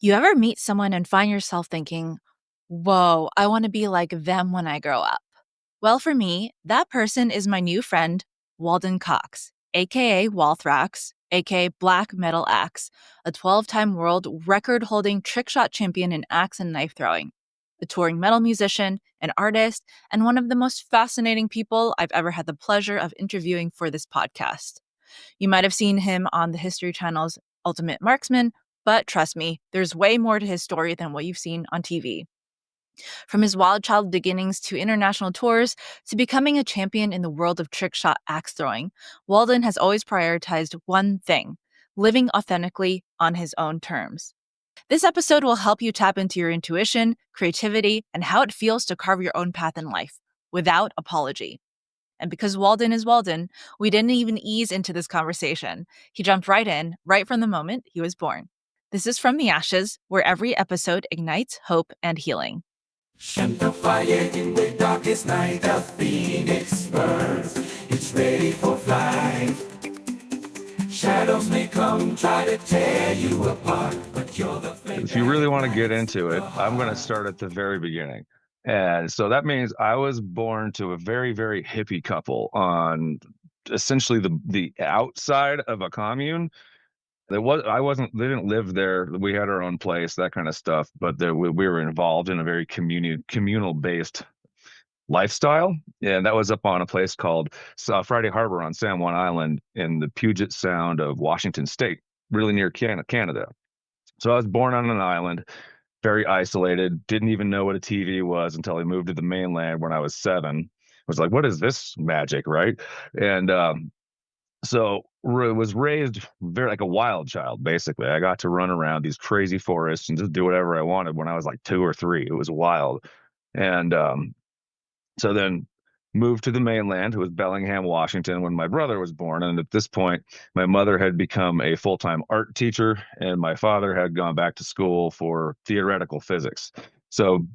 You ever meet someone and find yourself thinking, whoa, I want to be like them when I grow up? Well, for me, that person is my new friend, Walden Cox, aka Walthrax, aka Black Metal Axe, a 12-time world record holding trick shot champion in axe and knife throwing, a touring metal musician, an artist, and one of the most fascinating people I've ever had the pleasure of interviewing for this podcast. You might have seen him on the History Channel's Ultimate Marksman, but trust me, there's way more to his story than what you've seen on TV. From his wildchild beginnings to international tours to becoming a champion in the world of trick shot axe throwing, Walden has always prioritized one thing: living authentically on his own terms. This episode will help you tap into your intuition, creativity, and how it feels to carve your own path in life without apology. And because Walden is Walden, we didn't even ease into this conversation. He jumped right in, right from the moment he was born. This is From the Ashes, where every episode ignites hope and healing. And the fire in the darkest night, the phoenix burns. It's ready for flight. Shadows may come, try to tear you apart, but you're the flame. If you really want to get into it, I'm going to start at the very beginning. And so that means I was born to a very, very hippie couple on essentially the outside of a commune. They didn't live there. We had our own place, that kind of stuff, but we were involved in a very communal based lifestyle. And that was up on a place called Friday Harbor on San Juan Island in the Puget Sound of Washington State, really near Canada. So I was born on an island, very isolated, didn't even know what a TV was until I moved to the mainland when I was 7. I was like, what is this magic, right? And so was raised very like a wild child, basically. I got to run around these crazy forests and just do whatever I wanted when I was like 2 or 3. It was wild. And so then moved to the mainland, who was Bellingham, Washington, when my brother was born. And at this point, my mother had become a full-time art teacher, and my father had gone back to school for theoretical physics. So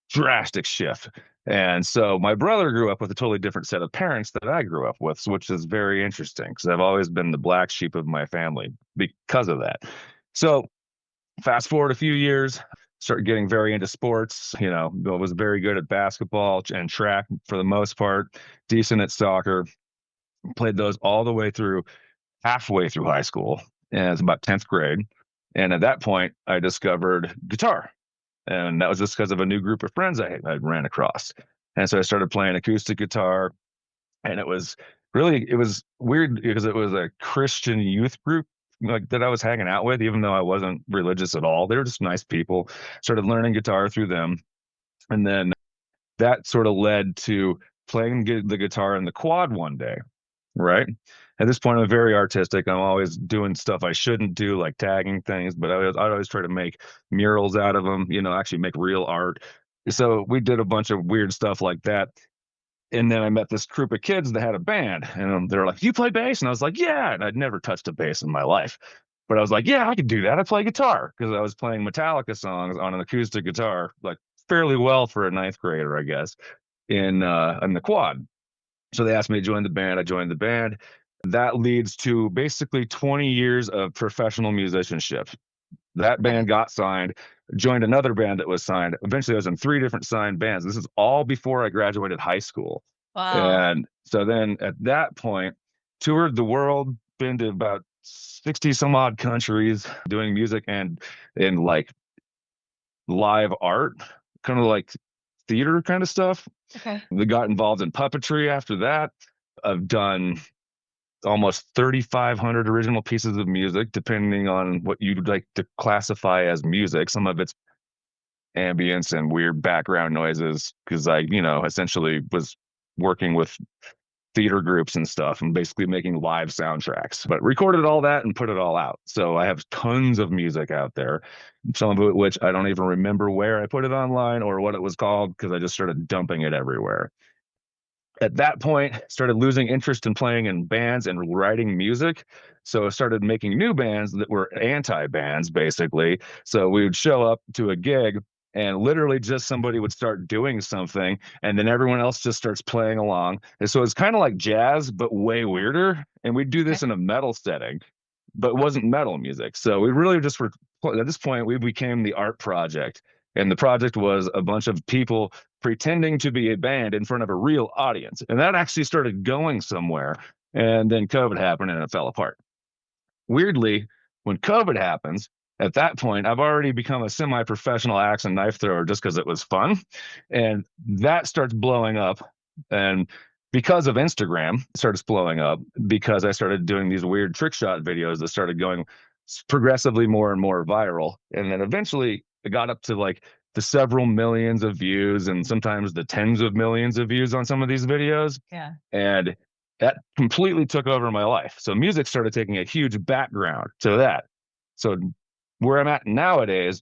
drastic shift. And so my brother grew up with a totally different set of parents that I grew up with, which is very interesting because I've always been the black sheep of my family because of that. So fast forward a few years, started getting very into sports. Was very good at basketball and track for the most part, decent at soccer, played those all the way through, halfway through high school, and it's about 10th grade. And at that point, I discovered guitar. And that was just because of a new group of friends I ran across. And so I started playing acoustic guitar. And it was weird because it was a Christian youth group like that I was hanging out with, even though I wasn't religious at all. They were just nice people. Started learning guitar through them. And then that sort of led to playing the guitar in the quad one day, right? At this point, I'm very artistic. I'm always doing stuff I shouldn't do, like tagging things, but I'd always try to make murals out of them, actually make real art. So we did a bunch of weird stuff like that. And then I met this group of kids that had a band, and they're like, "You play bass?" And I was like, "Yeah." And I'd never touched a bass in my life, but I was like, "Yeah, I could do that. I play guitar," because I was playing Metallica songs on an acoustic guitar, like fairly well for a ninth grader, I guess, in the quad. So they asked me to join the band. I joined the band. That leads to basically 20 years of professional musicianship. That band got signed, joined another band that was signed. Eventually, I was in 3 different signed bands. This is all before I graduated high school. Wow. And so then at that point, toured the world, been to about 60 some odd countries doing music and in like live art, kind of like theater kind of stuff. Okay. We got involved in puppetry after that. I've done almost 3,500 original pieces of music, depending on what you'd like to classify as music. Some of it's ambience and weird background noises, because I, essentially was working with theater groups and stuff and basically making live soundtracks, but recorded all that and put it all out. So I have tons of music out there, some of it which I don't even remember where I put it online or what it was called, because I just started dumping it everywhere. At that point, started losing interest in playing in bands and writing music. So I started making new bands that were anti-bands, basically. So we would show up to a gig and literally just somebody would start doing something, and then everyone else just starts playing along. And so it's kind of like jazz, but way weirder. And we'd do this in a metal setting, but it wasn't metal music. So we really just were at this point, we became the art project. And the project was a bunch of people pretending to be a band in front of a real audience. And that actually started going somewhere. And then COVID happened and it fell apart. Weirdly, when COVID happens, at that point, I've already become a semi professional axe and knife thrower just because it was fun. And that starts blowing up. And because of Instagram, it starts blowing up because I started doing these weird trick shot videos that started going progressively more and more viral. And then eventually it got up to like the several millions of views and sometimes the tens of millions of views on some of these videos. Yeah. And that completely took over my life. So music started taking a huge background to that. So where I'm at nowadays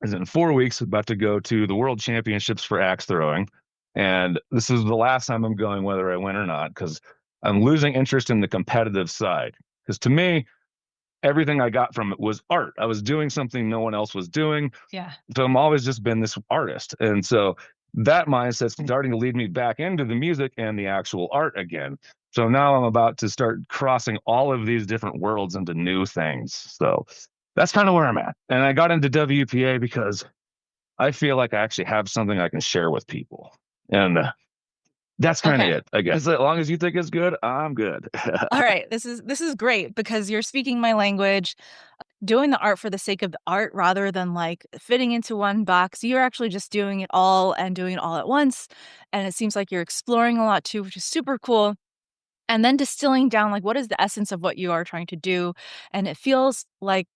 is in 4 weeks, about to go to the World Championships for axe throwing. And this is the last time I'm going, whether I win or not, because I'm losing interest in the competitive side. Because to me, everything I got from it was art. I was doing something no one else was doing. Yeah. So I'm always just been this artist. And so that mindset's starting to lead me back into the music and the actual art again. So now I'm about to start crossing all of these different worlds into new things. So that's kind of where I'm at. And I got into WPA because I feel like I actually have something I can share with people. And that's kind of Okay. it, I guess. As long as you think it's good, I'm good. All right. This is great because you're speaking my language, doing the art for the sake of the art rather than like fitting into one box. You're actually just doing it all and doing it all at once. And it seems like you're exploring a lot too, which is super cool. And then distilling down like what is the essence of what you are trying to do. And it feels like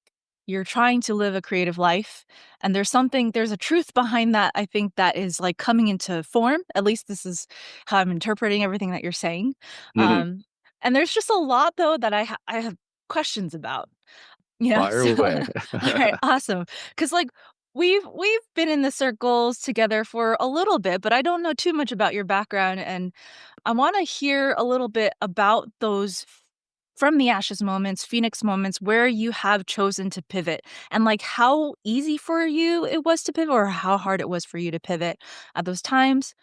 you're trying to live a creative life. And there's a truth behind that. I think that is like coming into form. At least this is how I'm interpreting everything that you're saying. Mhm. Um, and there's just a lot though that I have questions about. Fire So away. all right, awesome. Because like, we've been in the circles together for a little bit, but I don't know too much about your background, and I wanna hear a little bit about those from the ashes moments, phoenix moments, where you have chosen to pivot, and, like, how easy for you it was to pivot or how hard it was for you to pivot at those times.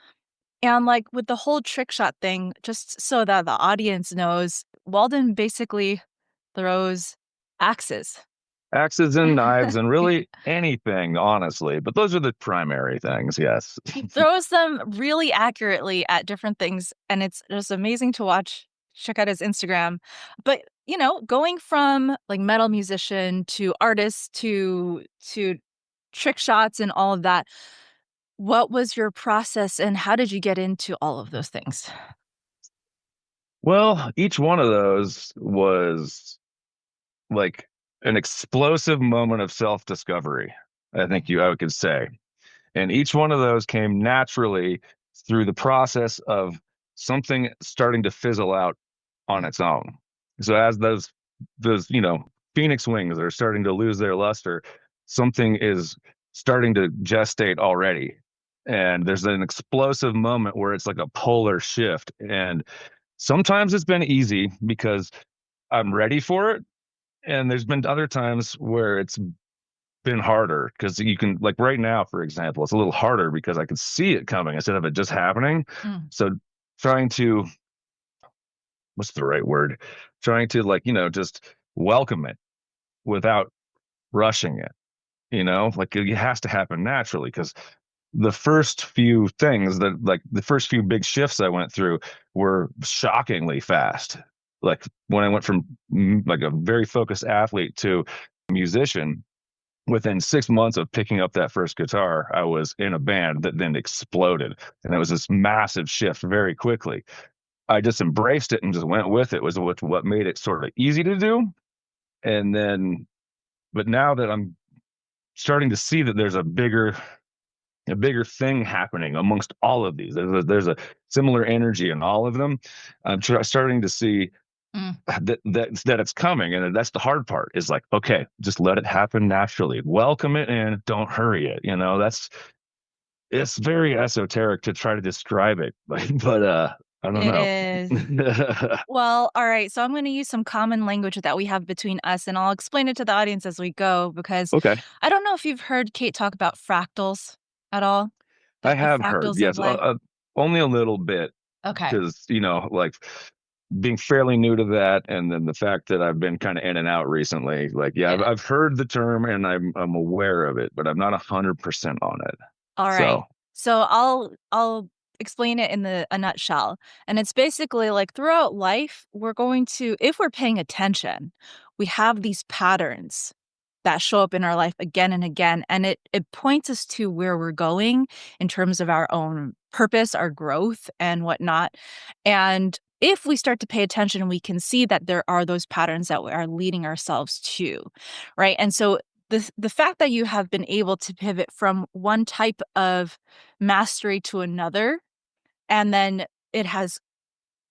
And, like, with the whole trick shot thing, just so that the audience knows, Walden basically throws axes. Axes and knives and really anything, honestly. But those are the primary things, yes. He throws them really accurately at different things, and it's just amazing to watch. Check out his Instagram. But, going from, like, metal musician to artist to trick shots and all of that, what was your process, and how did you get into all of those things? Well, each one of those was like an explosive moment of self-discovery, I could say. And each one of those came naturally through the process of something starting to fizzle out on its own. So as those phoenix wings are starting to lose their luster, something is starting to gestate already. And there's an explosive moment where it's like a polar shift. And sometimes it's been easy because I'm ready for it. And there's been other times where it's been harder because you can, like right now, for example, it's a little harder because I can see it coming instead of it just happening. Mm. So trying to, what's the right word? Trying to just welcome it without rushing it, like it has to happen naturally because the first few things that like the first few big shifts I went through were shockingly fast. Like when I went from like a very focused athlete to musician, within 6 months of picking up that first guitar, I was in a band that then exploded. And it was this massive shift very quickly. I just embraced it and just went with it, was what made it sort of easy to do. And then, but now that I'm starting to see that there's a bigger thing happening amongst all of these. There's a similar energy in all of them. I'm starting to see Mm. that it's coming, and that's the hard part. Is like, okay, just let it happen naturally. Welcome it and don't hurry it. It's very esoteric to try to describe it, but I don't It know. is. Well, all right. So I'm going to use some common language that we have between us, and I'll explain it to the audience as we go because Okay, I don't know if you've heard Kate talk about fractals at all. I The have heard, fractals of yes, life. only a little bit Okay. because like being fairly new to that, and then the fact that I've been kind of in and out recently, like, yeah, Yeah. I've heard the term and I'm aware of it, but I'm not 100% on it. All right. So, So I'll explain it in a nutshell. And it's basically like throughout life, we're going to, if we're paying attention, we have these patterns that show up in our life again and again. And it points us to where we're going in terms of our own purpose, our growth, and whatnot. And if we start to pay attention, we can see that there are those patterns that we are leading ourselves to, right? And so the fact that you have been able to pivot from one type of mastery to another, and then it has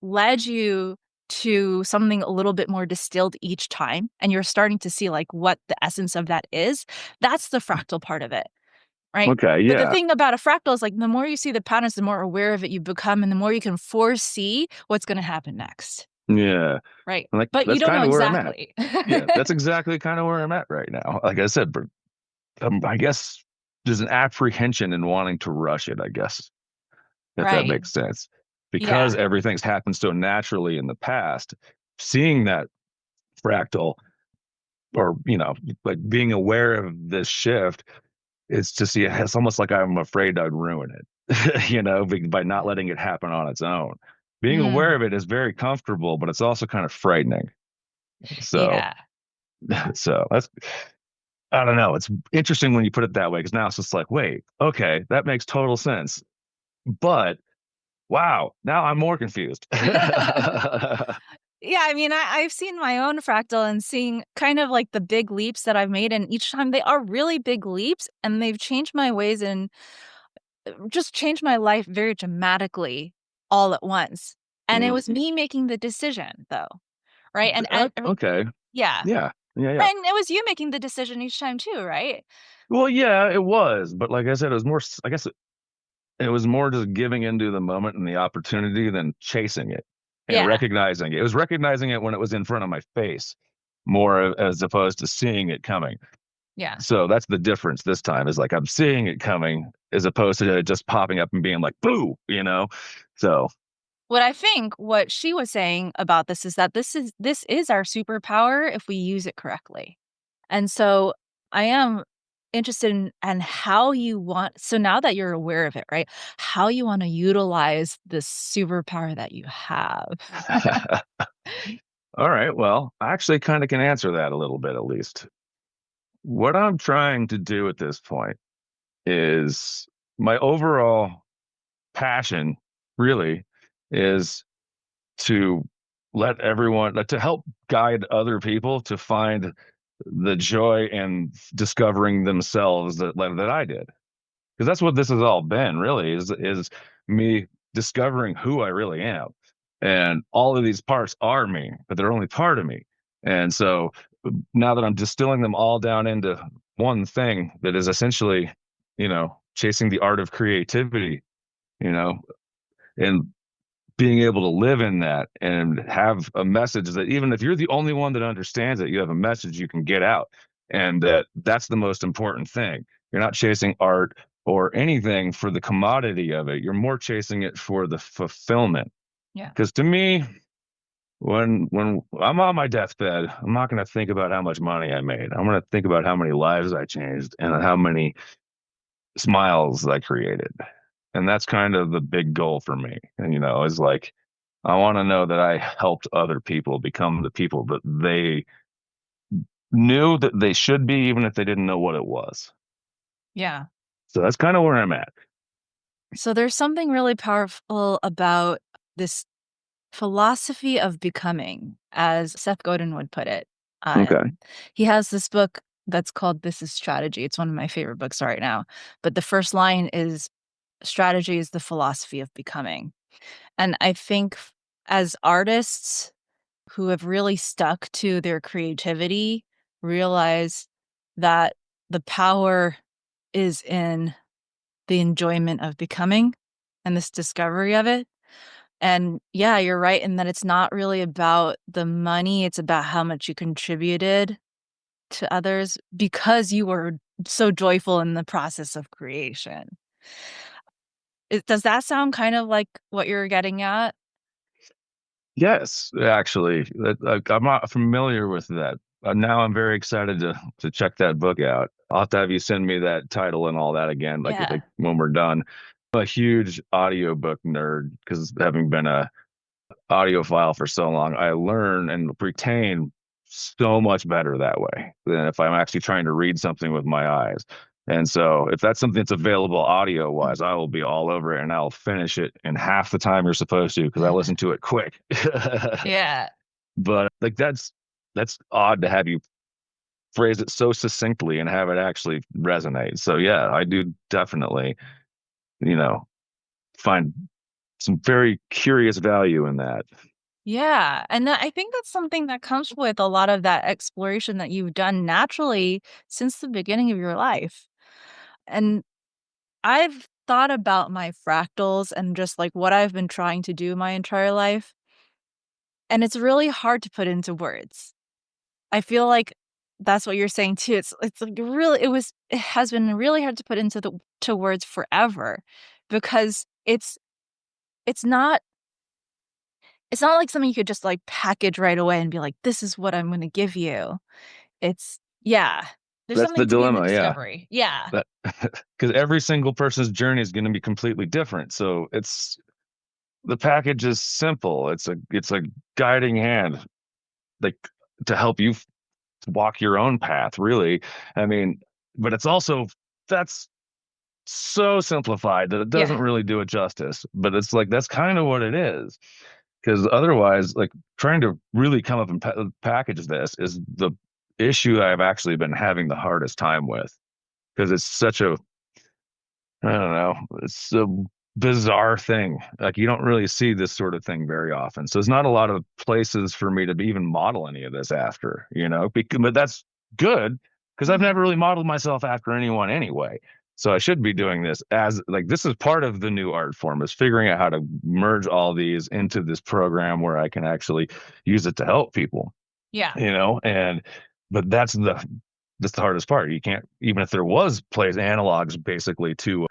led you to something a little bit more distilled each time, and you're starting to see, like, what the essence of that is, that's the fractal part of it, right? okay, But the yeah, thing about a fractal is, like, the more you see the patterns, the more aware of it you become, and the more you can foresee what's gonna happen next, yeah. right? Like, But you that's don't know kind of where I'm at. exactly. Yeah, that's exactly kind of where I'm at right now. Like I said, but I guess there's an apprehension in wanting to rush it, I guess, if that Right. makes sense. Because Yeah. everything's happened so naturally in the past, seeing that fractal, or, like, being aware of this shift, is to see it. It's almost like I'm afraid I'd ruin it, by not letting it happen on its own. Being aware Mm. of it is very comfortable, but it's also kind of frightening. So, Yeah. so that's, I don't know. It's interesting when you put it that way, because now it's just like, wait, okay, that makes total sense. But wow, now I'm more confused. Yeah, I mean, I've seen my own fractal and seeing kind of like the big leaps that I've made, and each time they are really big leaps, and they've changed my ways and just changed my life very dramatically all at once. And it Mm. was me making the decision, though, right? And Okay. yeah, Yeah. Yeah. Yeah. and it was you making the decision each time too, right? Well, yeah, it was. But like I said, it was more, I guess it was more just giving into the moment and the opportunity than chasing it and Yeah, recognizing it. It was recognizing it when it was in front of my face, more as opposed to seeing it coming. yeah. So that's the difference this time, is like I'm seeing it coming as opposed to it just popping up and being like, boo. So, What I think what she was saying about this is that this is our superpower if we use it correctly. And so I am interested in how you want, so now that you're aware of it, right? How you wanna utilize this superpower that you have. all right. Well, I actually kind of can answer that a little bit, at least. What I'm trying to do at this point is, my overall passion really is to let everyone, to help guide other people to find the joy in discovering themselves that I did. Because that's what this has all been, really, is me discovering who I really am. And all of these parts are me, but they're only part of me. And so now that I'm distilling them all down into one thing that is essentially, chasing the art of creativity, you know, and being able to live in that and have a message that, even if you're the only one that understands it, you have a message you can get out. And that's the most important thing. You're not chasing art or anything for the commodity of it. You're more chasing it for the fulfillment. Yeah. Because to me, when I'm on my deathbed, I'm not going to think about how much money I made. I'm going to think about how many lives I changed and how many smiles I created. And that's kind of the big goal for me. And, is like, I want to know that I helped other people become the people that they knew that they should be, even if they didn't know what it was. Yeah. So that's kind of where I'm at. So there's something really powerful about this philosophy of becoming, as Seth Godin would put it. Okay. He has this book that's called This is Strategy. It's one of my favorite books right now. But the first line is, strategy is the philosophy of becoming. And I think as artists who have really stuck to their creativity, realize that the power is in the enjoyment of becoming and this discovery of it. And yeah, you're right in that it's not really about the money, it's about how much you contributed to others because you were so joyful in the process of creation. Does that sound kind of like what you're getting at? Yes, actually, I'm not familiar with that. Now I'm very excited to check that book out. I'll have to have you send me that title and all that again, like Yeah. when we're done. I'm a huge audiobook nerd because having been a audiophile for so long, I learn and retain so much better that way than if I'm actually trying to read something with my eyes. And so, if that's something that's available audio wise, I will be all over it and I'll finish it in half the time you're supposed to because I listen to it quick. Yeah. But like that's odd to have you phrase it so succinctly and have it actually resonate. So yeah, I do definitely, you know, find some very curious value in that. Yeah, and I think that's something that comes with a lot of that exploration that you've done naturally since the beginning of your life. And I've thought about my fractals and just like what I've been trying to do my entire life, and it's really hard to put into words. I feel like that's what you're saying too. It's like really it has been really hard to put into the to words forever because it's not it's not like something you could just like package right away and be like, this is what I'm gonna give you. It's yeah. There's That's the something to be in the dilemma, yeah. discovery. Yeah. That because every single person's journey is going to be completely different. So it's the package is simple. It's a guiding hand, like to help you walk your own path, really. I mean, but it's also that's so simplified that it doesn't Yeah. really do it justice. But it's like that's kind of what it is. Because otherwise, like trying to really come up and package this is the issue I've actually been having the hardest time with because it's such a I don't know. It's a bizarre thing. Like you don't really see this sort of thing very often. So there's not a lot of places for me to even model any of this after, but that's good because I've Mhm. never really modeled myself after anyone anyway. So I should be doing this as like this is part of the new art form is figuring out how to merge all these into this program where I can actually use it to help people, Yeah. and but that's the hardest part. You can't even if there was plays analogs basically to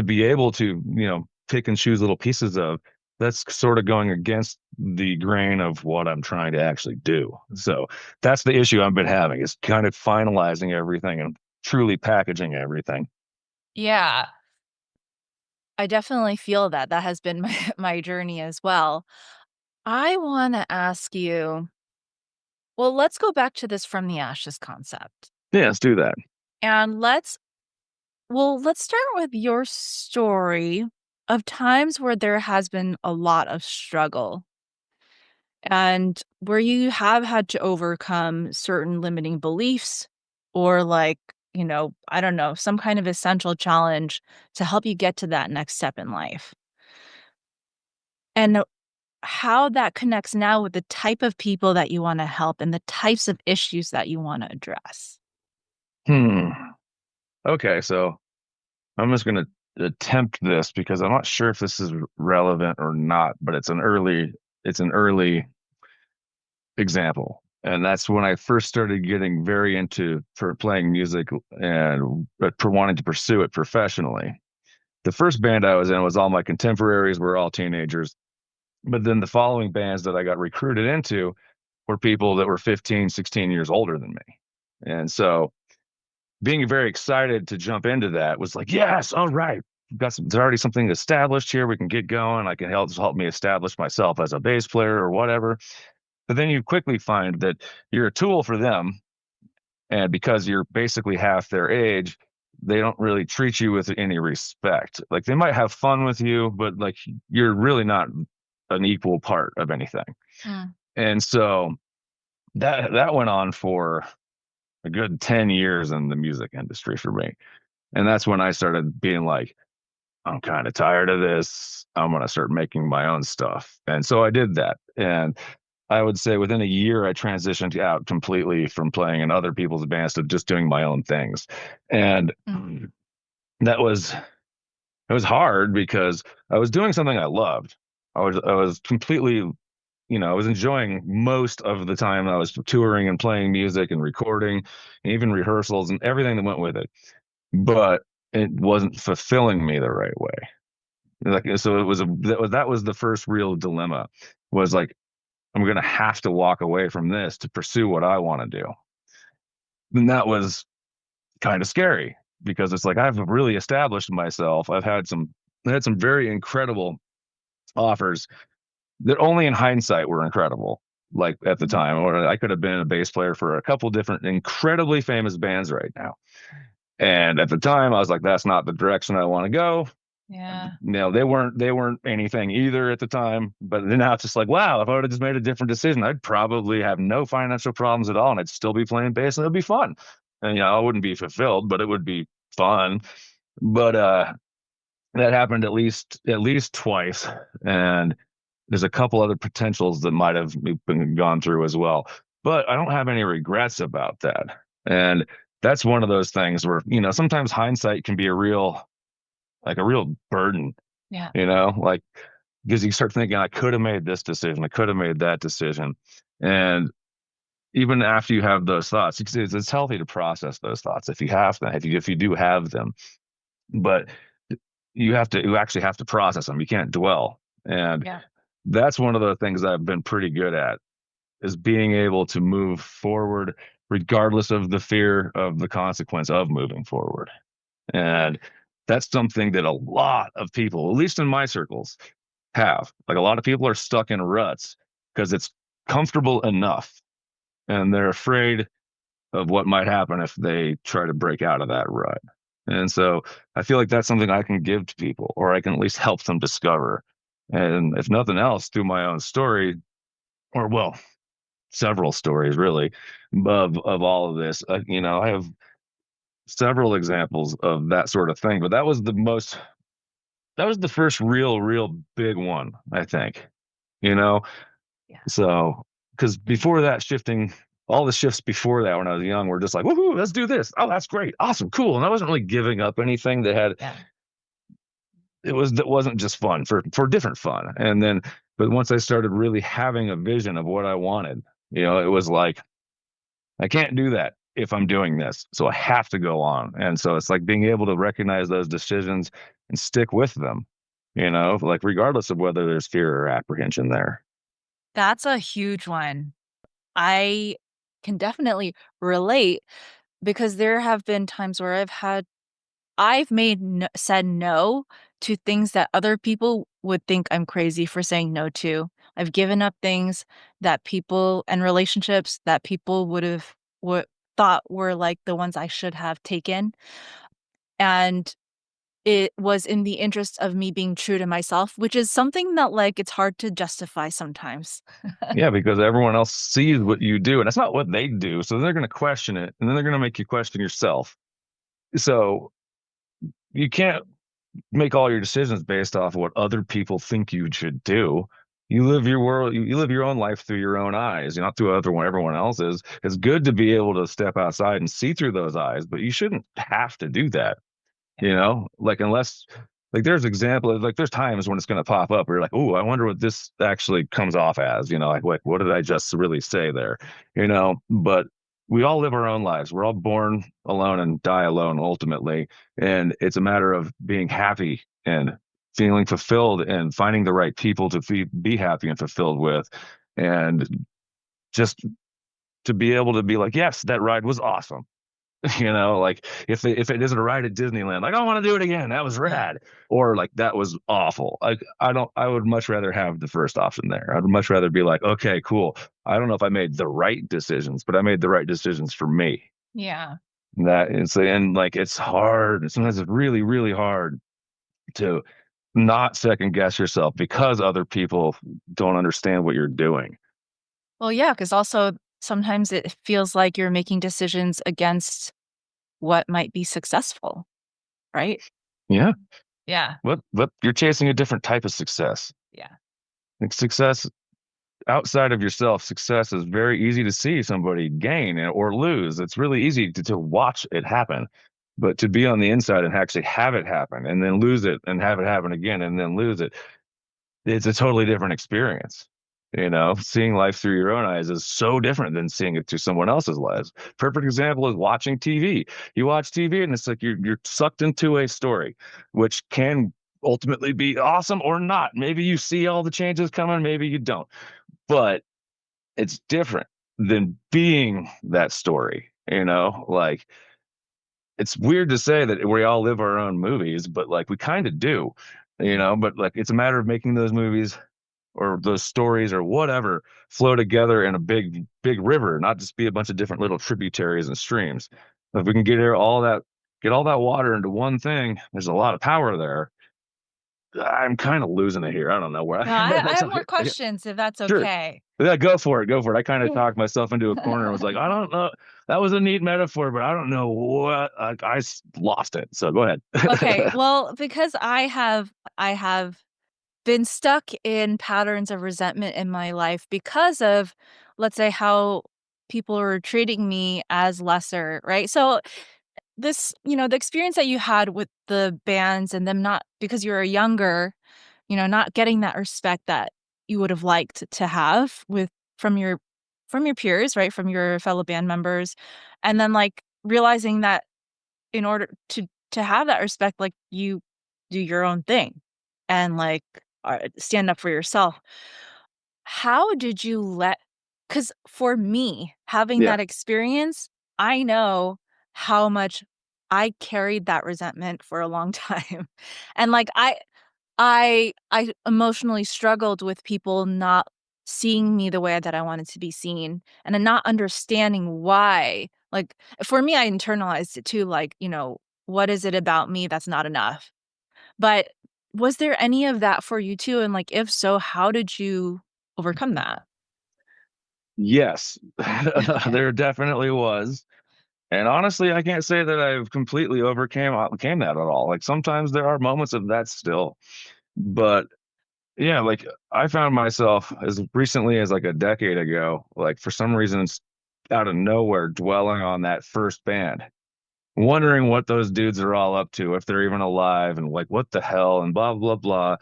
be able to pick and choose little pieces of that's sort of going against the grain of what I'm trying to actually do. So that's the issue I've been having is kind of finalizing everything and truly packaging everything. Yeah. I definitely feel that. That has been my my journey as well. I wanna ask you, well, let's go back to this from the ashes concept. Yeah, let's do that. And let's start with your story of times where there has been a lot of struggle and where you have had to overcome certain limiting beliefs or like, I don't know, some kind of essential challenge to help you get to that next step in life. And how that connects now with the type of people that you want to help and the types of issues that you want to address. Hmm. Okay, so I'm just going to attempt this because I'm not sure if this is relevant or not, but it's an early example. And that's when I first started getting very into for playing music and for wanting to pursue it professionally. The first band I was in was all my contemporaries were all teenagers. But then the following bands that I got recruited into were people that were 15, 16 years older than me. And so being very excited to jump into that was like, yes, all right. There's already something established here. We can get going. I can help me establish myself as a bass player or whatever. But then you quickly find that you're a tool for them. And because you're basically half their age, they don't really treat you with any respect. Like they might have fun with you, but like you're really not an equal part of anything. Mm. And so that went on for a good 10 years in the music industry for me. And that's when I started being like, I'm kind of tired of this. I'm going to start making my own stuff. And so I did that. And I would say within a year, I transitioned out completely from playing in other people's bands to just doing my own things. And Mm. that was, it was hard because I was doing something I loved. I was completely, I was enjoying most of the time I was touring and playing music and recording, and even rehearsals and everything that went with it. But it wasn't fulfilling me the right way. Like so, it was that was the first real dilemma. was like, I'm going to have to walk away from this to pursue what I want to do. And that was kind of scary because it's like I've really established myself. I had some very incredible offers that only in hindsight were incredible. Like at the Mhm. time, or I could have been a bass player for a couple different incredibly famous bands right now. And at the time, I was like, that's not the direction I want to go. Yeah. They weren't anything either at the time. But then now it's just like, wow, if I would have just made a different decision, I'd probably have no financial problems at all, and I'd still be playing bass, and it'd be fun. And I wouldn't be fulfilled, but it would be fun. But that happened at least twice, and there's a couple other potentials that might have been gone through as well. But I don't have any regrets about that. And that's one of those things where, sometimes hindsight can be a real burden, Yeah. like because you start thinking, I could have made this decision, I could have made that decision. And even after you have those thoughts, it's healthy to process those thoughts if you have them, if you do have them. But you actually have to process them. You can't dwell. And Yeah. that's one of the things I've been pretty good at, is being able to move forward regardless of the fear of the consequence of moving forward. And that's something that a lot of people, at least in my circles, have. Like a lot of people are stuck in ruts because it's comfortable enough, and they're afraid of what might happen if they try to break out of that rut. And so I feel like that's something I can give to people, or I can at least help them discover. And if nothing else, through my own story, or well, several stories really, of all of this. I have several examples of that sort of thing, but that was the first real big one, I think. You know, Yeah. so because before that, all the shifts before that when I was young were just like, woohoo, let's do this. Oh, that's great, awesome, cool. And I wasn't really giving up anything Yeah. that wasn't just fun for different fun. And then, but once I started really having a vision of what I wanted, it was like, I can't do that if I'm doing this. So I have to go on. And so it's like being able to recognize those decisions and stick with them, like regardless of whether there's fear or apprehension there. That's a huge one. I can definitely relate because there have been times where I've said no to things that other people would think I'm crazy for saying no to. I've given up things that people and relationships that people would thought were like the ones I should have taken, and it was in the interest of me being true to myself, which is something that, like, it's hard to justify sometimes. Yeah, because everyone else sees what you do and that's not what they do. So they're going to question it, and then they're going to make you question yourself. So you can't make all your decisions based off of what other people think you should do. You live your world, you live your own life through your own eyes, not through everyone else's. It's good to be able to step outside and see through those eyes, but you shouldn't have to do that. Like unless like there's times when it's going to pop up where you're like, oh, I wonder what this actually comes off as, like what did I just really say there? But we all live our own lives. We're all born alone and die alone ultimately. And it's a matter of being happy and feeling fulfilled and finding the right people to be happy and fulfilled with. And just to be able to be like, yes, that ride was awesome. Like if it isn't a ride at Disneyland, like I want to do it again. That was rad. Or like that was awful. Like I would much rather have the first option there. I'd much rather be like, okay, cool. I don't know if I made the right decisions, but I made the right decisions for me. Yeah. And like it's hard. Sometimes it's really, really hard to not second guess yourself because other people don't understand what you're doing. Well, yeah, because also sometimes it feels like you're making decisions against what might be successful, right? Yeah. Yeah. But you're chasing a different type of success. Yeah. Like success outside of yourself, success is very easy to see somebody gain or lose. It's really easy to watch it happen. But to be on the inside and actually have it happen and then lose it and have it happen again and then lose it, it's a totally different experience. Seeing life through your own eyes is so different than seeing it through someone else's lives. Perfect example is watching TV. You watch TV and it's like you're sucked into a story, which can ultimately be awesome or not. Maybe you see all the changes coming, maybe you don't. But it's different than being that story, like it's weird to say that we all live our own movies, but like we kind of do, but like it's a matter of making those movies or those stories or whatever flow together in a big river, not just be a bunch of different little tributaries and streams. If we can get all that water into one thing, there's a lot of power there. I'm kind of losing it here. I don't know where No, I have more questions if that's sure. okay. Yeah, go for it. Go for it. I kind of Yeah. talked myself into a corner and was like, I don't know. That was a neat metaphor, but I don't know what lost it. So go ahead. Okay, well, because I have been stuck in patterns of resentment in my life because of, let's say, how people were treating me as lesser, right? So this, the experience that you had with the bands and them not because you were younger, not getting that respect that you would have liked to have with from your from your peers, right? From your fellow band members. And then like realizing that in order to have that respect, like you do your own thing and like stand up for yourself. How did you let Because for me, having Yeah. that experience, I know how much I carried that resentment for a long time. And, like, I emotionally struggled with people not seeing me the way that I wanted to be seen, and then not understanding why. Like, for me, I internalized it too, like, what is it about me that's not enough? But was there any of that for you too? And, like, if so, how did you overcome that? Yes, Okay. there definitely was. And honestly, I can't say that I've completely overcame that at all. Like sometimes there are moments of that still. But yeah, like I found myself as recently as like a decade ago, like for some reason out of nowhere dwelling on that first band, wondering what those dudes are all up to, if they're even alive, and like what the hell, and blah blah blah.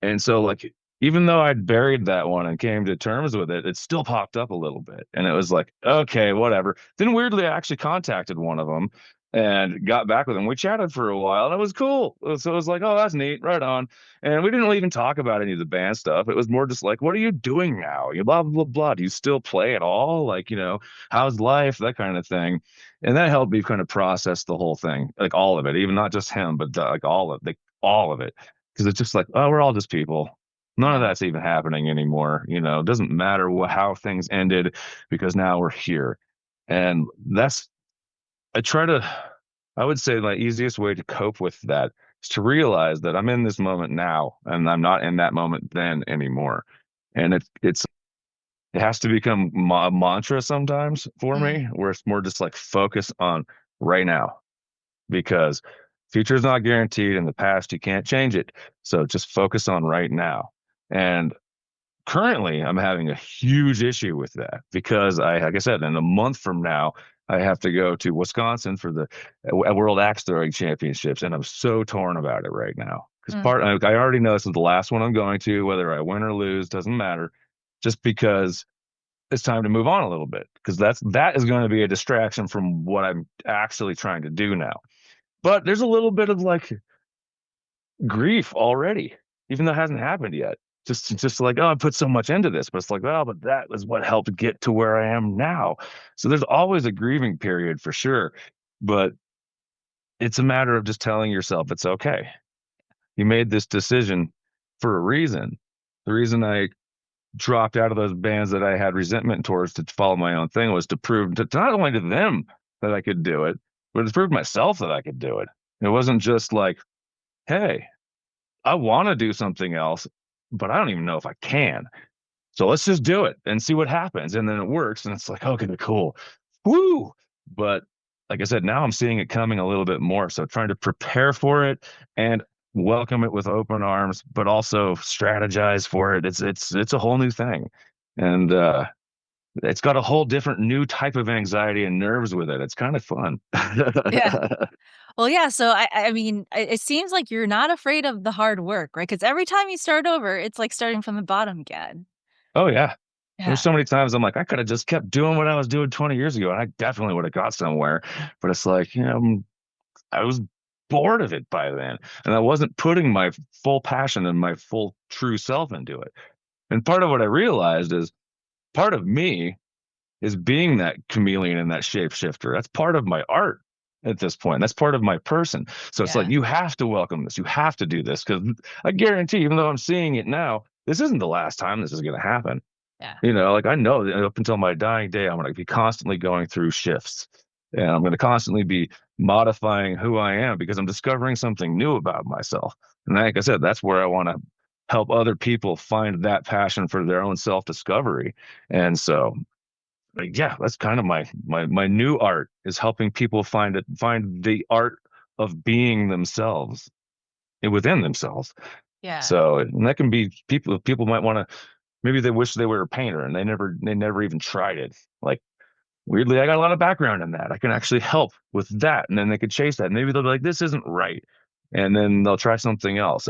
And so, like, even though I'd buried that one and came to terms with it, it still popped up a little bit. And it was like, okay, whatever. Then weirdly, I actually contacted one of them and got back with him. We chatted for a while and it was cool. So it was like, oh, that's neat. Right on. And we didn't even talk about any of the band stuff. It was more just like, what are you doing now? You blah, blah, blah. Do you still play at all? Like, how's life? That kind of thing. And that helped me kind of process the whole thing, like all of it, even not just him, but like all of it, because it's just like, oh, we're all just people. None of Yeah. that's even happening anymore. It doesn't matter how things ended because now we're here. And I try to, I would say my easiest way to cope with that is to realize that I'm in this moment now and I'm not in that moment then anymore. And it has to become a mantra sometimes for Mm, me, where it's more just like focus on right now, because future is not guaranteed and the past you can't change it, so just focus on right now. And currently I'm having a huge issue with that because like I said, in a month from now I have to go to Wisconsin for the World Axe Throwing Championships, and I'm so torn about it right now because mm, I already know this is the last one I'm going to, whether I win or lose doesn't matter, just because it's time to move on a little bit, because that is going to be a distraction from what I'm actually trying to do now. But there's a little bit of like grief already, even though it hasn't happened yet. Just like, oh, I put so much into this, but it's like, well, but that is what helped get to where I am now. So there's always a grieving period for sure, but it's a matter of just telling yourself it's okay. You made this decision for a reason. The reason I dropped out of those bands that I had resentment towards to follow my own thing was to prove to not only to them that I could do it, but to prove myself that I could do it. It wasn't just like, hey, I want to do something else, but I don't even know if I can. So let's just do it and see what happens. And then it works. And it's like, okay, cool. Woo. But like I said, now I'm seeing it coming a little bit more. So trying to prepare for it and welcome it with open arms, but also strategize for it. It's a whole new thing. And it's got a whole different new type of anxiety and nerves with it. It's kind of fun. yeah. Well, yeah, so I mean, it seems like you're not afraid of the hard work, right? Because every time you start over, it's like starting from the bottom again. Oh yeah. There's Yeah. so many times I'm like, I could have just kept doing what I was doing 20 years ago and I definitely would have got somewhere. But it's like, I was bored of it by then. And I wasn't putting my full passion and my full true self into it. And part of what I realized is part of me is being that chameleon and that shapeshifter. That's part of my art at this point. That's part of my person. So it's like, Yeah. you have to welcome this. You have to do this because I guarantee, even though I'm seeing it now, this isn't the last time this is going to happen. Yeah. Like I know that up until my dying day, I'm going to be constantly going through shifts and I'm going to constantly be modifying who I am because I'm discovering something new about myself. And like I said, that's where I want to help other people find that passion for their own self discovery. And so, like, yeah, that's kind of my new art is helping people find the art of being themselves within themselves. Yeah. So, and that can be people might want to, maybe they wish they were a painter and they never even tried it. Like, weirdly, I got a lot of background in that. I can actually help with that. And then they could chase that. And maybe they'll be like, this isn't right. And then they'll try something else.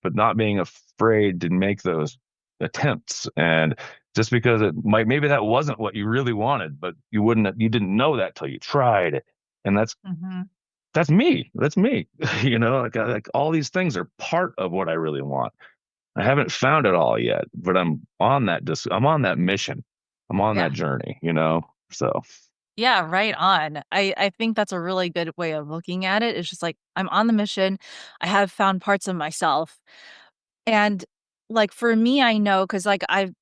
But not being afraid to make those attempts. And just because maybe that wasn't what you really wanted, but you didn't know that till you tried. And Hmm. that's me. That's me. Like all these things are part of what I really want. I haven't found it all yet, but I'm on that mission. I'm on Yeah. that journey, So Yeah, right on. I think that's a really good way of looking at it. It's just like I'm on the mission. I have found parts of myself. And like for me, I know because like I've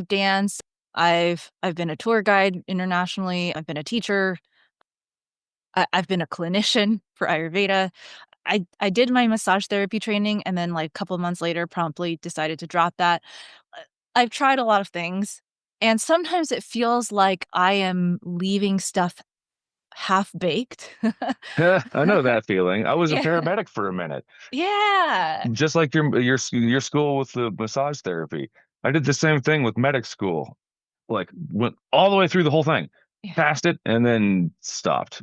danced, I've been a tour guide internationally, I've been a teacher, I've been a clinician for Ayurveda. I did my massage therapy training and then like a couple months later promptly decided to drop that. Uh, I've tried a lot of things and sometimes it feels like I am leaving stuff half baked. I know that feeling. I was a Yeah. paramedic for a minute, Yeah. just like your school with the massage therapy. I did the same thing with medic school. Like went all the way through the whole thing, Yeah. passed it, and then stopped.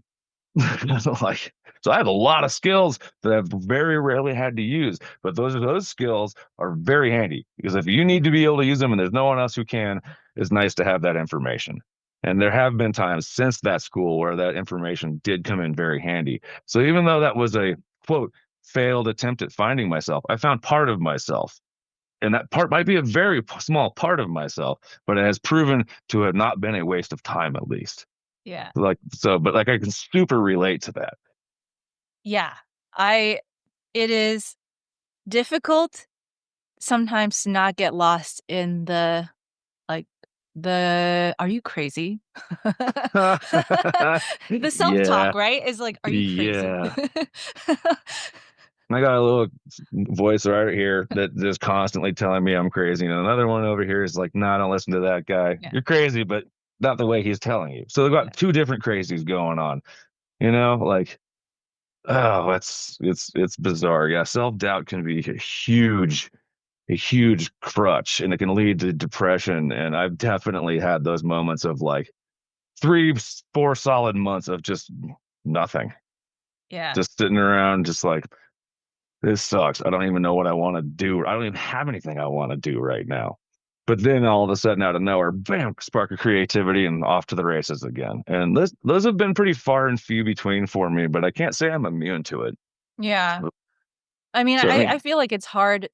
Like, so I have a lot of skills that I've very rarely had to use, but those skills are very handy because if you need to be able to use them and there's no one else who can, it's nice to have that information. And there have been times since that school where that information did come in very handy. So even though that was a quote failed attempt at finding myself, I found part of myself. And that part might be a very small part of myself, but it has proven to have not been a waste of time, at least. Yeah. But like I can super relate to that. Yeah. I it is difficult sometimes to not get lost in like the "Are you crazy?" The Yeah, self-talk, right? Is like, "Are you crazy?" yeah. I got a little voice right here that is constantly telling me I'm crazy, and another one over here is like, "Nah, don't listen to that guy. Yeah. You're crazy, but not the way he's telling you." So they've Yeah. got two different crazies going on. Like, oh, it's bizarre. Yeah, self-doubt can be a huge crutch, and it can lead to depression. And I've definitely had those moments of like 4 solid months of just nothing, Yeah. just sitting around, just like, this sucks. I don't even know what I want to do. I don't even have anything I want to do right now. But then all of a sudden, out of nowhere, bam, spark of creativity and off to the races again. And those have been pretty far and few between for me, but I can't say I'm immune to it. Yeah. I mean, So, I I mean, feel like it's hard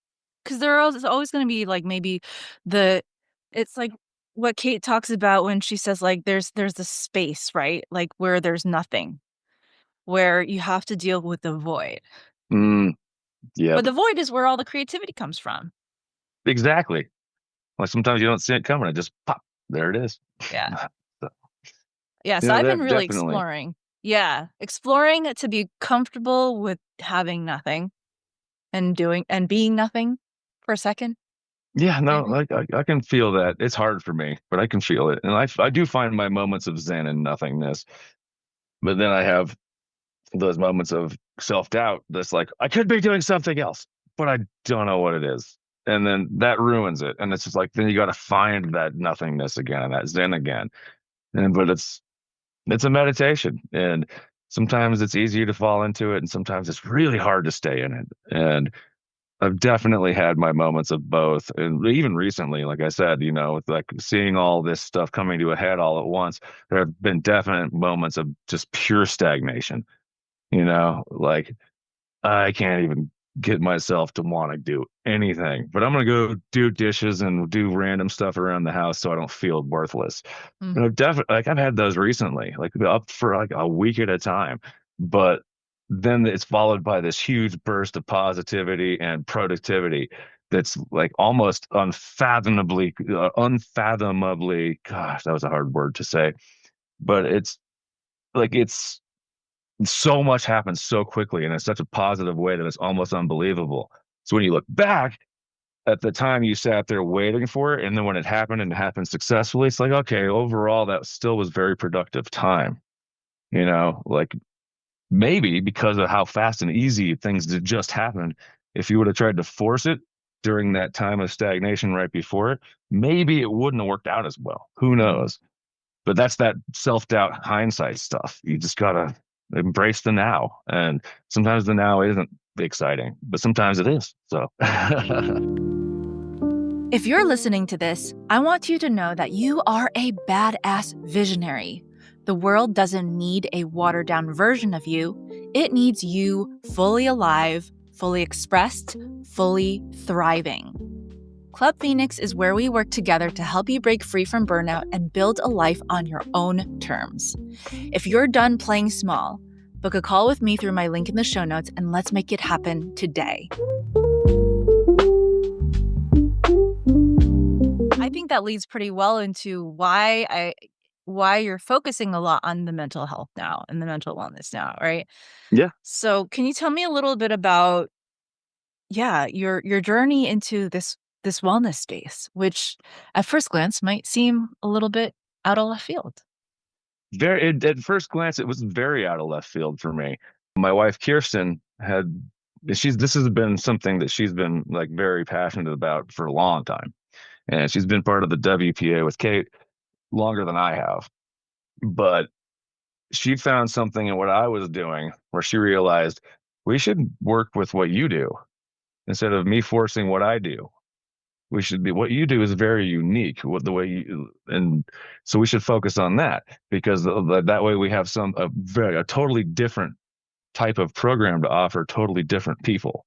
because there's always gonna be, like, maybe the it's like what Kate talks about when she says, like, there's the space, right? Like, where there's nothing, where you have to deal with the void. mm, But yep, the void is where all the creativity comes from. exactly. Like sometimes you don't see it coming, it just pop, there it is. Yeah. So, Yeah, so I've been that really definitely. exploring. Yeah, exploring to be comfortable with having nothing and doing and being nothing for a second, Yeah, no, maybe. like I can feel that. It's hard for me, but I can feel it. And I do find my moments of zen and nothingness. But then I have those moments of self-doubt that's like, I could be doing something else, but I don't know what it is. And then that ruins it. And it's just like then you gotta find that nothingness again and that zen again. But it's a meditation. And sometimes it's easier to fall into it, and sometimes it's really hard to stay in it. And I've definitely had my moments of both. And even recently, like I said, with like seeing all this stuff coming to a head all at once, there have been definite moments of just pure stagnation, like I can't even get myself to want to do anything. But I'm gonna go do dishes and do random stuff around the house so I don't feel worthless. Mm. And I've definitely like I've had those recently, like up for like a week at a time. But then it's followed by this huge burst of positivity and productivity that's like almost unfathomably, gosh, that was a hard word to say, but it's so much happens so quickly and in such a positive way that it's almost unbelievable. So when you look back at the time you sat there waiting for it, and then when it happened and it happened successfully, it's like, okay, overall, that still was very productive time. Like maybe because of how fast and easy things did just happen, if you would have tried to force it during that time of stagnation right before it, maybe it wouldn't have worked out as well. Who Mm. knows? But that's that self-doubt hindsight stuff. You just gotta embrace the now. And sometimes the now isn't exciting, but sometimes it is. So If you're listening to this, I want you to know that you are a badass visionary. The world doesn't need a watered down version of you, it needs you fully alive, fully expressed, fully thriving. Club Phoenix is where we work together to help you break free from burnout and build a life on your own terms. If you're done playing small, book a call with me through my link in the show notes and let's make it happen today. I think that leads pretty well into why you're focusing a lot on the mental health now and the mental wellness now, right? yeah, So, can you tell me a little bit about your journey into this wellness space, which at first glance might seem a little bit out of left field? at first glance, it was very out of left field for me. My wife Kirsten had she's this has been something that she's been like very passionate about for a long time, and she's been part of the WPA with Kate longer than I have. But she found something in what I was doing where she realized we should work with what you do instead of me forcing what I do. We should be what you do is very unique with the way you, and so we should focus on that because that way we have a totally different type of program to offer totally different people.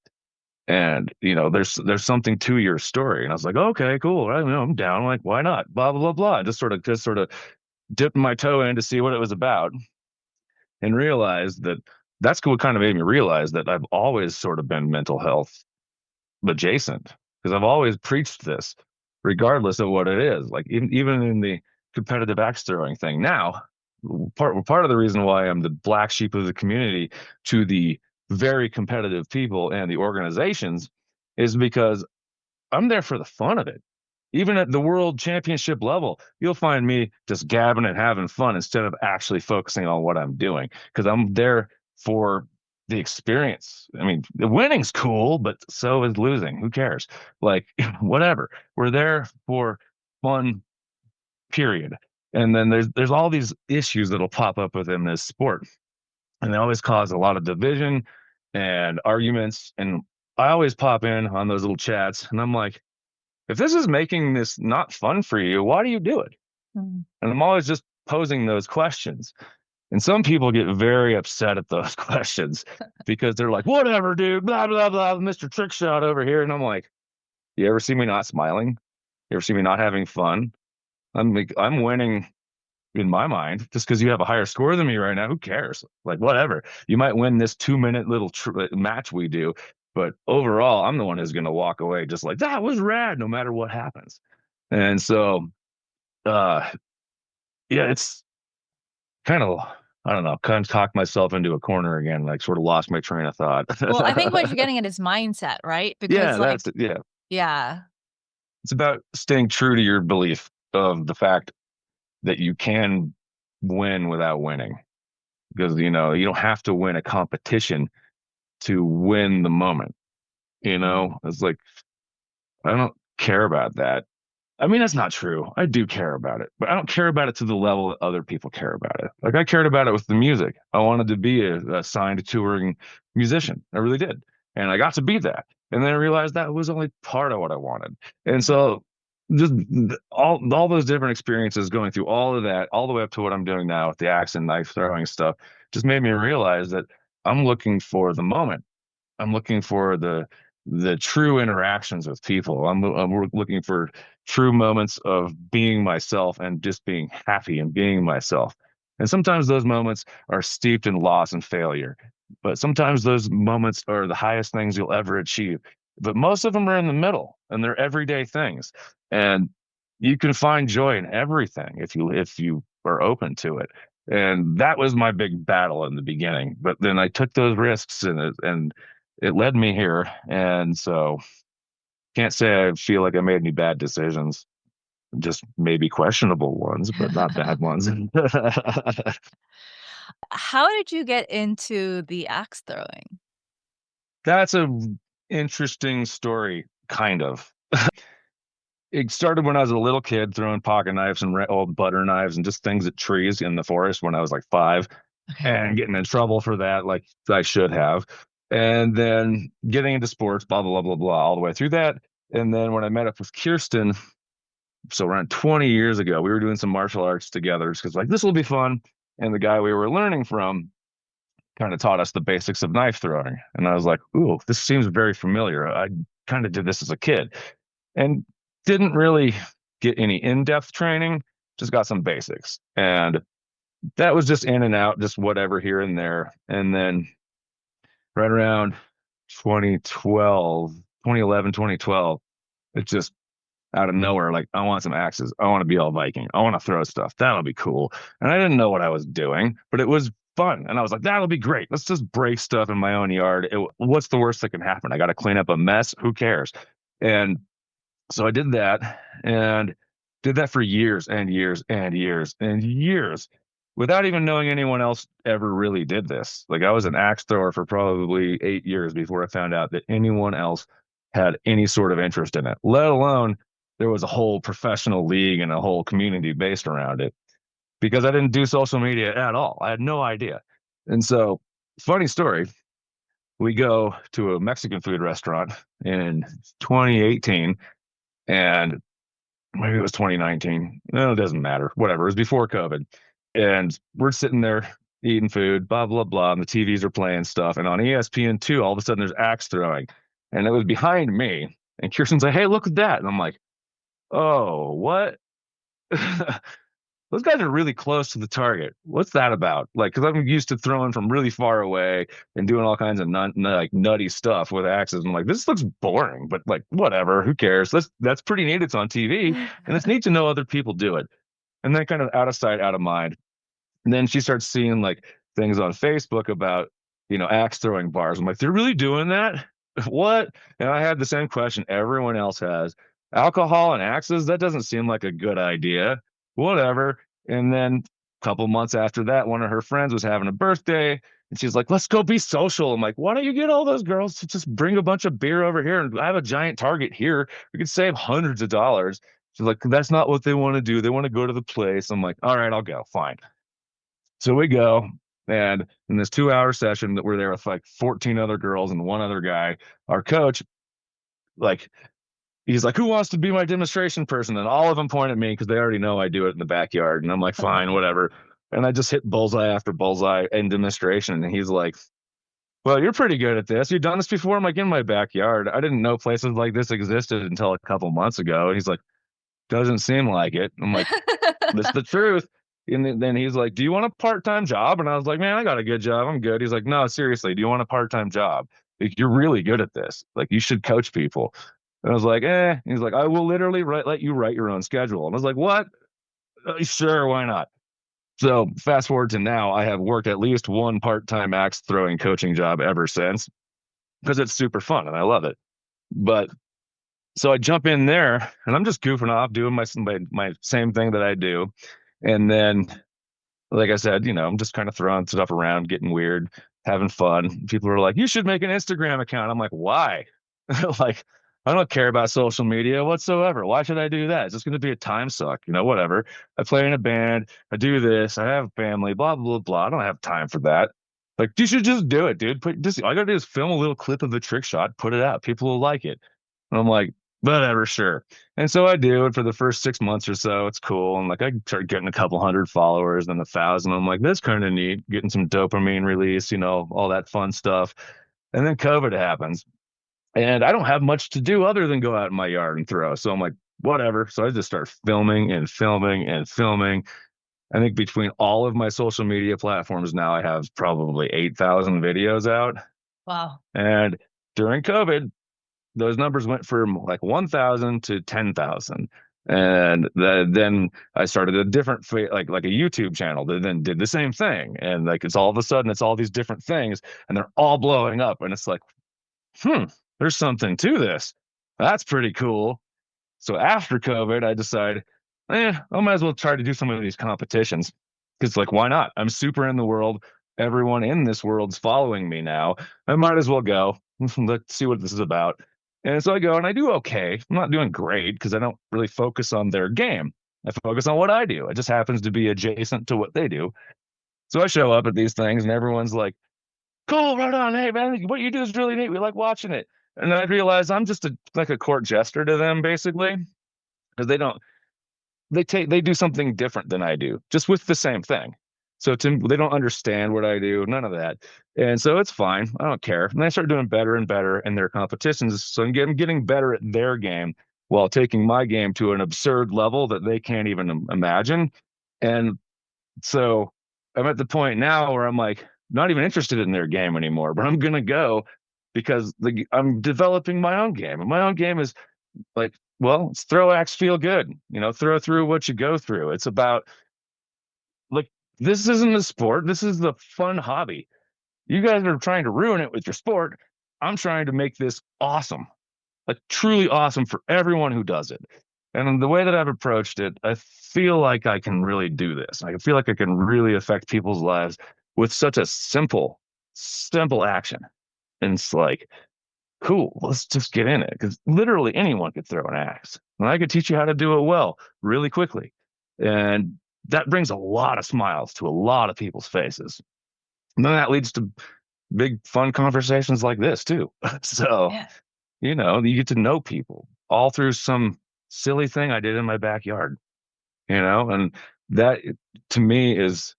And there's something to your story. And I was like, okay, cool. I'm down. Like, why not? Blah blah blah blah. Just sort of dipping my toe in to see what it was about and realized that that's what kind of made me realize that I've always sort of been mental health adjacent because I've always preached this, regardless of what it is. Like even in the competitive axe throwing thing. Now, part of the reason why I'm the black sheep of the community to the very competitive people and the organizations is because I'm there for the fun of it. Even at the world championship level, you'll find me just gabbing and having fun instead of actually focusing on what I'm doing because I'm there for the experience. I mean, the winning's cool, but so is losing. Who cares? Like, whatever. We're there for fun, period. And then there's all these issues that'll pop up within this sport, and they always cause a lot of division and arguments. And I always pop in on those little chats, and I'm like, if this is making this not fun for you, why do you do it? Mm. And I'm always just posing those questions. And some people get very upset at those questions because they're like, whatever, dude, blah, blah, blah, Mr. Trickshot over here. And I'm like, you ever see me not smiling? You ever see me not having fun? I'm winning in my mind just because you have a higher score than me right now. Who cares? Like, whatever. You might win this 2 minute little match we do, but overall, I'm the one who's going to walk away just like that was rad, no matter what happens. And so, uh, yeah, it's kind of, I don't know, kind of talked myself into a corner again, like sort of lost my train of thought. Well, I think what you're getting at is mindset, right? Yeah, Because that's it. Yeah. yeah. It's about staying true to your belief of the fact that you can win without winning because, you don't have to win a competition to win the moment. Mm. It's like, I don't care about that. I mean, that's not true. I do care about it, but I don't care about it to the level that other people care about it. Like I cared about it with the music. I wanted to be a signed touring musician. I really did. And I got to be that. And then I realized that was only part of what I wanted. And so just all those different experiences going through all of that, all the way up to what I'm doing now with the axe and knife throwing stuff, just made me realize that I'm looking for the moment. I'm looking for the true interactions with people. I'm looking for true moments of being myself and just being happy and being myself. And sometimes those moments are steeped in loss and failure, but sometimes those moments are the highest things you'll ever achieve. But most of them are in the middle, and they're everyday things. And you can find joy in everything if you are open to it. And that was my big battle in the beginning. But then I took those risks, and it led me here. And so can't say I feel like I made any bad decisions, just maybe questionable ones, but not bad ones. How did you get into the axe throwing? That's a interesting story, kind of. It started when I was a little kid throwing pocket knives and old butter knives and just things at trees in the forest when I was like 5, Okay. and getting in trouble for that, like I should have. And then getting into sports, blah, blah, blah, blah, blah, all the way through that. And then when I met up with Kirsten, so around 20 years ago, we were doing some martial arts together because like this will be fun. And the guy we were learning from kind of taught us the basics of knife throwing. And I was like, ooh, this seems very familiar. I kind of did this as a kid and didn't really get any in-depth training, just got some basics. And that was just in and out, just whatever here and there. And then right around 2012, 2011, 2012, it just out of nowhere, like, I want some axes. I want to be all Viking. I want to throw stuff. That'll be cool. And I didn't know what I was doing, but it was fun. And I was like, that'll be great. Let's just break stuff in my own yard. What's the worst that can happen? I got to clean up a mess. Who cares? And so I did that and did that for years and years and years and years without even knowing anyone else ever really did this. Like, I was an axe thrower for probably 8 years before I found out that anyone else had any sort of interest in it, let alone there was a whole professional league and a whole community based around it, because I didn't do social media at all. I had no idea. And so, funny story, we go to a Mexican food restaurant in 2018, and maybe it was 2019. No, it doesn't matter. Whatever. It was before COVID. And we're sitting there eating food, blah, blah, blah. And the TVs are playing stuff. And on ESPN2, all of a sudden there's axe throwing. And it was behind me. And Kirsten's like, hey, look at that. And I'm like, oh, what? Those guys are really close to the target. What's that about? Like, because I'm used to throwing from really far away and doing all kinds of like nutty stuff with axes. I'm like, this looks boring, but like, whatever. Who cares? That's pretty neat. It's on TV, and it's neat to know other people do it. And then kind of out of sight, out of mind. And then she starts seeing like things on Facebook about, axe throwing bars. I'm like, they're really doing that? What? And I had the same question everyone else has. Alcohol and axes, that doesn't seem like a good idea. Whatever. And then a couple months after that, one of her friends was having a birthday, and she's like, let's go be social. I'm like, why don't you get all those girls to just bring a bunch of beer over here and I have a giant Target here? We could save hundreds of dollars. She's like, that's not what they want to do. They want to go to the place. I'm like, all right, I'll go. Fine. So we go, and in this 2-hour session that we're there with like 14 other girls and one other guy, our coach, like, he's like, who wants to be my demonstration person? And all of them point at me because they already know I do it in the backyard. And I'm like, fine, whatever. And I just hit bullseye after bullseye in demonstration. And he's like, well, you're pretty good at this. You've done this before. I'm like, in my backyard. I didn't know places like this existed until a couple months ago. And he's like, doesn't seem like it. I'm like, that's the truth. And then he's like, do you want a part-time job? And I was like, man, I got a good job. I'm good. He's like, no, seriously, do you want a part-time job? Like, you're really good at this. Like, you should coach people. And I was like, eh. He's like, I will literally let you write your own schedule. And I was like, what? Sure, why not? So fast forward to now, I have worked at least one part-time axe throwing coaching job ever since, because it's super fun and I love it. But so I jump in there and I'm just goofing off, doing my same thing that I do. And then, like I said, I'm just kind of throwing stuff around, getting weird, having fun. People are like, you should make an Instagram account. I'm like, why? Like, I don't care about social media whatsoever. Why should I do that? It's just going to be a time suck, whatever. I play in a band. I do this. I have family, blah, blah, blah. I don't have time for that. Like, you should just do it, dude. All I got to do is film a little clip of the trick shot, put it out. People will like it. And I'm like, whatever, sure. And so I do it for the first 6 months or so. It's cool. And like, I start getting a couple hundred followers, then 1,000. I'm like, that's kind of neat. Getting some dopamine release, all that fun stuff. And then COVID happens, and I don't have much to do other than go out in my yard and throw. So I'm like, whatever. So I just start filming and filming and filming. I think between all of my social media platforms now, I have probably 8,000 videos out. Wow. And during COVID, those numbers went from like 1,000 to 10,000. And then I started a different like a YouTube channel that then did the same thing. And like it's all of a sudden it's all these different things and they're all blowing up. And it's like, hmm, there's something to this. That's pretty cool. So after COVID, I decided, I might as well try to do some of these competitions. Because like, why not? I'm super in the world. Everyone in this world's following me now. I might as well go. Let's see what this is about. And so I go and I do okay. I'm not doing great because I don't really focus on their game. I focus on what I do. It just happens to be adjacent to what they do. So I show up at these things and everyone's like, cool, right on. Hey, man, what you do is really neat. We like watching it. And then I realize I'm just like a court jester to them, basically, because they do something different than I do, just with the same thing. So they don't understand what I do, none of that, and so it's fine. I don't care. And I start doing better and better in their competitions, so I'm getting better at their game while taking my game to an absurd level that they can't even imagine. And so I'm at the point now where I'm like not even interested in their game anymore, but I'm gonna go because I'm developing my own game, and my own game is like, well, it's throw axe, feel good, throw through what you go through. It's about like this isn't a sport, this is the fun hobby. You guys are trying to ruin it with your sport. I'm trying to make this awesome, like truly awesome for everyone who does it. And the way that I've approached it, I feel like I can really do this. I feel like I can really affect people's lives with such a simple action. And it's like, cool, let's just get in it because literally anyone could throw an axe. And I could teach you how to do it well, really quickly. And that brings a lot of smiles to a lot of people's faces. And then that leads to big, fun conversations like this, too. So, Yeah. you get to know people all through some silly thing I did in my backyard, and that to me is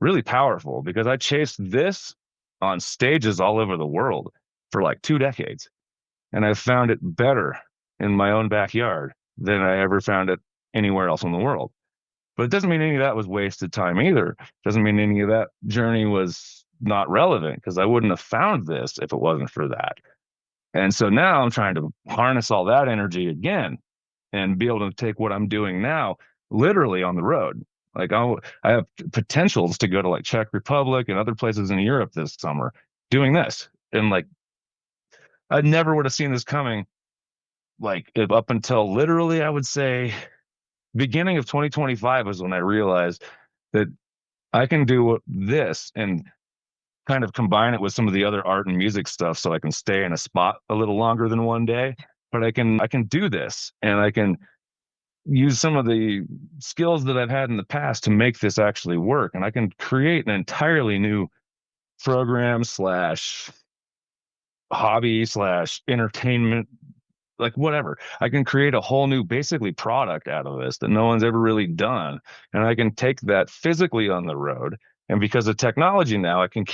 really powerful because I chased this on stages all over the world for like 2 decades. And I found it better in my own backyard than I ever found it anywhere else in the world. But it doesn't mean any of that was wasted time either. It doesn't mean any of that journey was not relevant because I wouldn't have found this if it wasn't for that. And so now I'm trying to harness all that energy again and be able to take what I'm doing now literally on the road. Like I have potentials to go to like Czech Republic and other places in Europe this summer doing this. And like I never would have seen this coming like up until literally I would say beginning of 2025 was when I realized that I can do this and kind of combine it with some of the other art and music stuff so I can stay in a spot a little longer than one day. But I can do this and I can use some of the skills that I've had in the past to make this actually work. And I can create an entirely new program slash hobby slash entertainment, like whatever. I can create a whole new basically product out of this that no one's ever really done. And I can take that physically on the road. And because of technology now, I can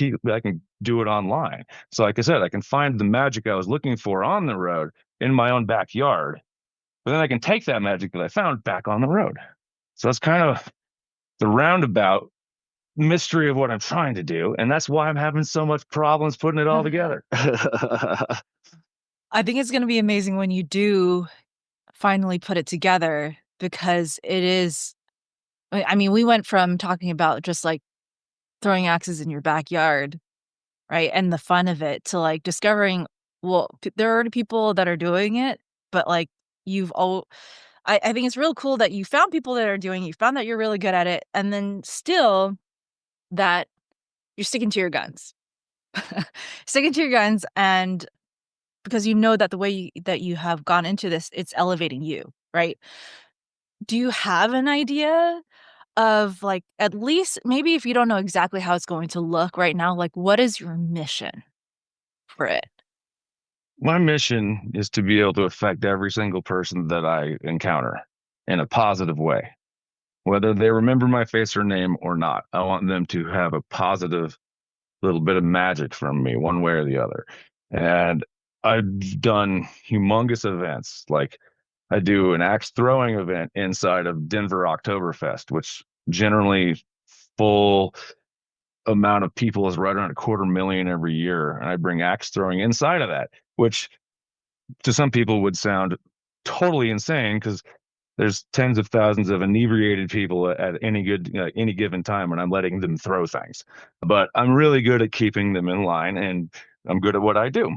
do it online. So like I said, I can find the magic I was looking for on the road in my own backyard. But then I can take that magic that I found back on the road. So that's kind of the roundabout mystery of what I'm trying to do. And that's why I'm having so much problems putting it all together. I think it's going to be amazing when you do finally put it together because it is. I mean, we went from talking about just like throwing axes in your backyard, right? And the fun of it to like discovering, well, there are already people that are doing it, but like you've all, I think it's real cool that you found people that are doing it, you found that you're really good at it, and then still that you're sticking to your guns. Sticking to your guns, and because you know that the way that you have gone into this, it's elevating you, right? Do you have an idea of, like, at least maybe if you don't know exactly how it's going to look right now, like, what is your mission for it? My mission is to be able to affect every single person that I encounter in a positive way, whether they remember my face or name or not. I want them to have a positive little bit of magic from me, one way or the other. And I've done humongous events. Like I do an axe throwing event inside of Denver Oktoberfest, which generally full amount of people is right around 250,000 every year. And I bring axe throwing inside of that, which to some people would sound totally insane because there's tens of thousands of inebriated people at any given time, and I'm letting them throw things. But I'm really good at keeping them in line, and I'm good at what I do.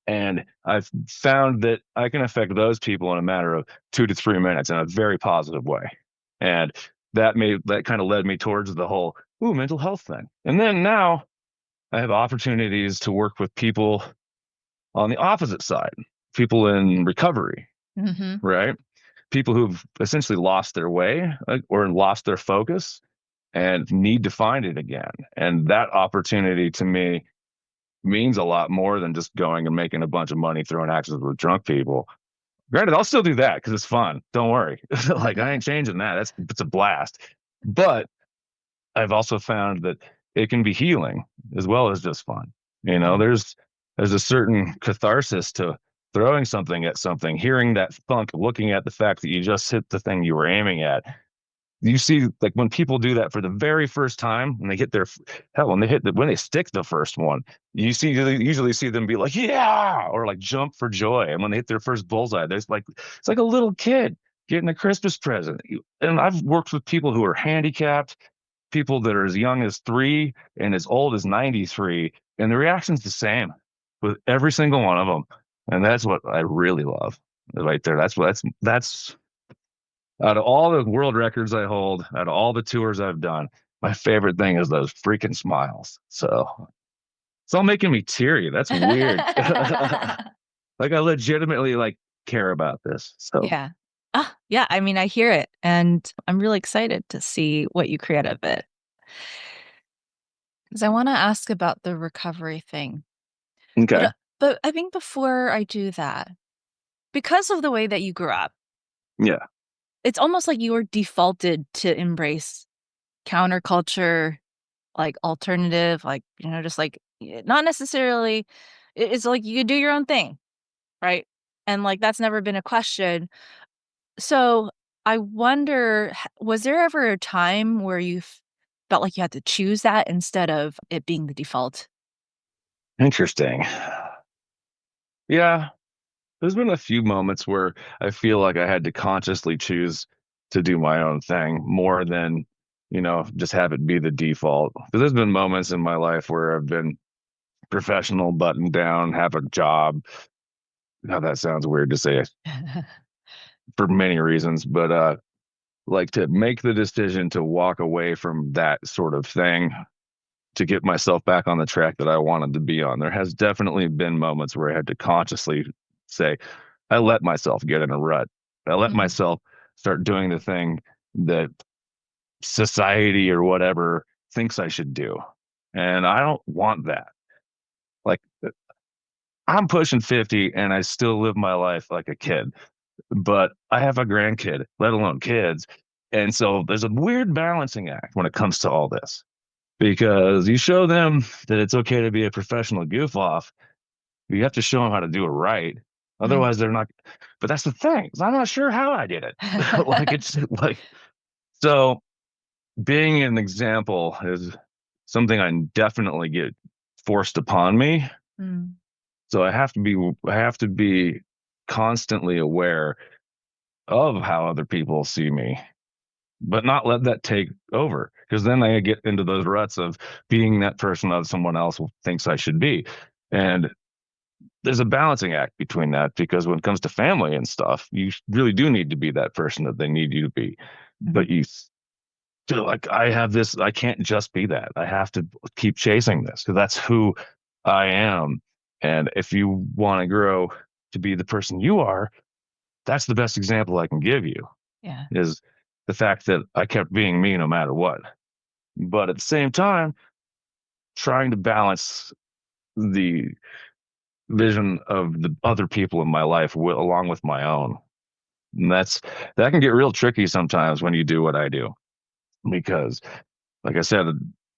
And I've found that I can affect those people in a matter of 2 to 3 minutes in a very positive way. And that kind of led me towards the whole mental health thing. And then now I have opportunities to work with people on the opposite side, people in recovery, Mm-hmm. right? People who've essentially lost their way or lost their focus and need to find it again. And that opportunity to me means a lot more than just going and making a bunch of money throwing axes with drunk people. Granted, I'll still do that because it's fun. Don't worry. Like I ain't changing that. It's a blast. But I've also found that it can be healing as well as just fun. You know, there's a certain catharsis to throwing something at something, hearing that thunk, looking at the fact that you just hit the thing you were aiming at. You see, like when people do that for the very first time, and they hit their hell when they stick the first one, you usually see them be like, yeah, or like jump for joy. And when they hit their first bullseye, there's like it's like a little kid getting a Christmas present. And I've worked with people who are handicapped, people that are as young as 3 and as old as 93, and the reaction's the same with every single one of them. And that's what I really love right there. That's out of all the world records I hold, out of all the tours I've done, my favorite thing is those freaking smiles. So it's all making me teary. That's weird. Like I legitimately like care about this. So Yeah. Yeah, I mean, I hear it, and I'm really excited to see what you create of it. 'Cause I wanna ask about the recovery thing. But, okay. but I think before I do that, because of the way that you grew up, Yeah. it's almost like you were defaulted to embrace counterculture, like, alternative, like, just, like, not necessarily it's like you do your own thing, right? And, like, that's never been a question. So, I wonder, was there ever a time where you felt like you had to choose that instead of it being the default? Interesting. Yeah. There's been a few moments where I feel like I had to consciously choose to do my own thing more than, just have it be the default. But there's been moments in my life where I've been professional, buttoned down, have a job. Now that sounds weird to say for many reasons, but like to make the decision to walk away from that sort of thing to get myself back on the track that I wanted to be on. There has definitely been moments where I had to consciously say, I let myself get in a rut. I let Mhm. myself start doing the thing that society or whatever thinks I should do. And I don't want that. Like I'm pushing 50 and I still live my life like a kid, but I have a grandkid, let alone kids. And so there's a weird balancing act when it comes to all this because you show them that it's okay to be a professional goof off. You have to show them how to do it right. Mm. Otherwise, they're not. But that's the thing. I'm not sure how I did it. Like it's like so. Being an example is something I definitely get forced upon me. Mm. So I have to be constantly aware of how other people see me, but not let that take over because then I get into those ruts of being that person that someone else thinks I should be. And there's a balancing act between that because when it comes to family and stuff, you really do need to be that person that they need you to be. Mhm. But you feel like I have this, I can't just be that. I have to keep chasing this because that's who I am. And if you want to grow to be the person you are, that's the best example I can give you Yeah. is the fact that I kept being me no matter what. But at the same time, trying to balance the vision of the other people in my life along with my own. And that can get real tricky sometimes when you do what I do because, like I said,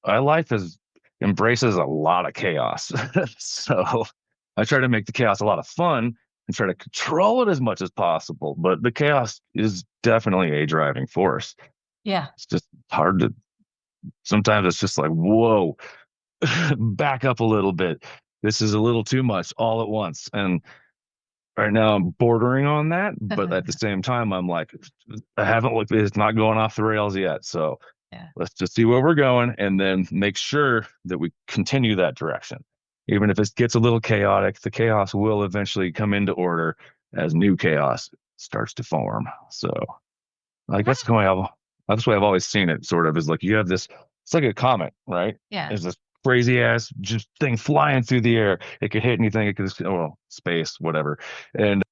my life is embraces a lot of chaos. So I try to make the chaos a lot of fun and try to control it as much as possible. But the chaos is definitely a driving force. Yeah. It's just hard to, sometimes it's just like, whoa, back up a little bit. This is a little too much all at once. And right now I'm bordering on that. But at the same time, I'm like, I haven't looked, it's not going off the rails yet. So Yeah. let's just see where we're going and then make sure that we continue that direction. Even if it gets a little chaotic, the chaos will eventually come into order as new chaos starts to form. So like What? that's the way I've always seen it, sort of, is like you have this, it's like a comet, right? Yeah. There's this crazy ass just thing flying through the air. It could hit anything, it could, well, space, whatever. And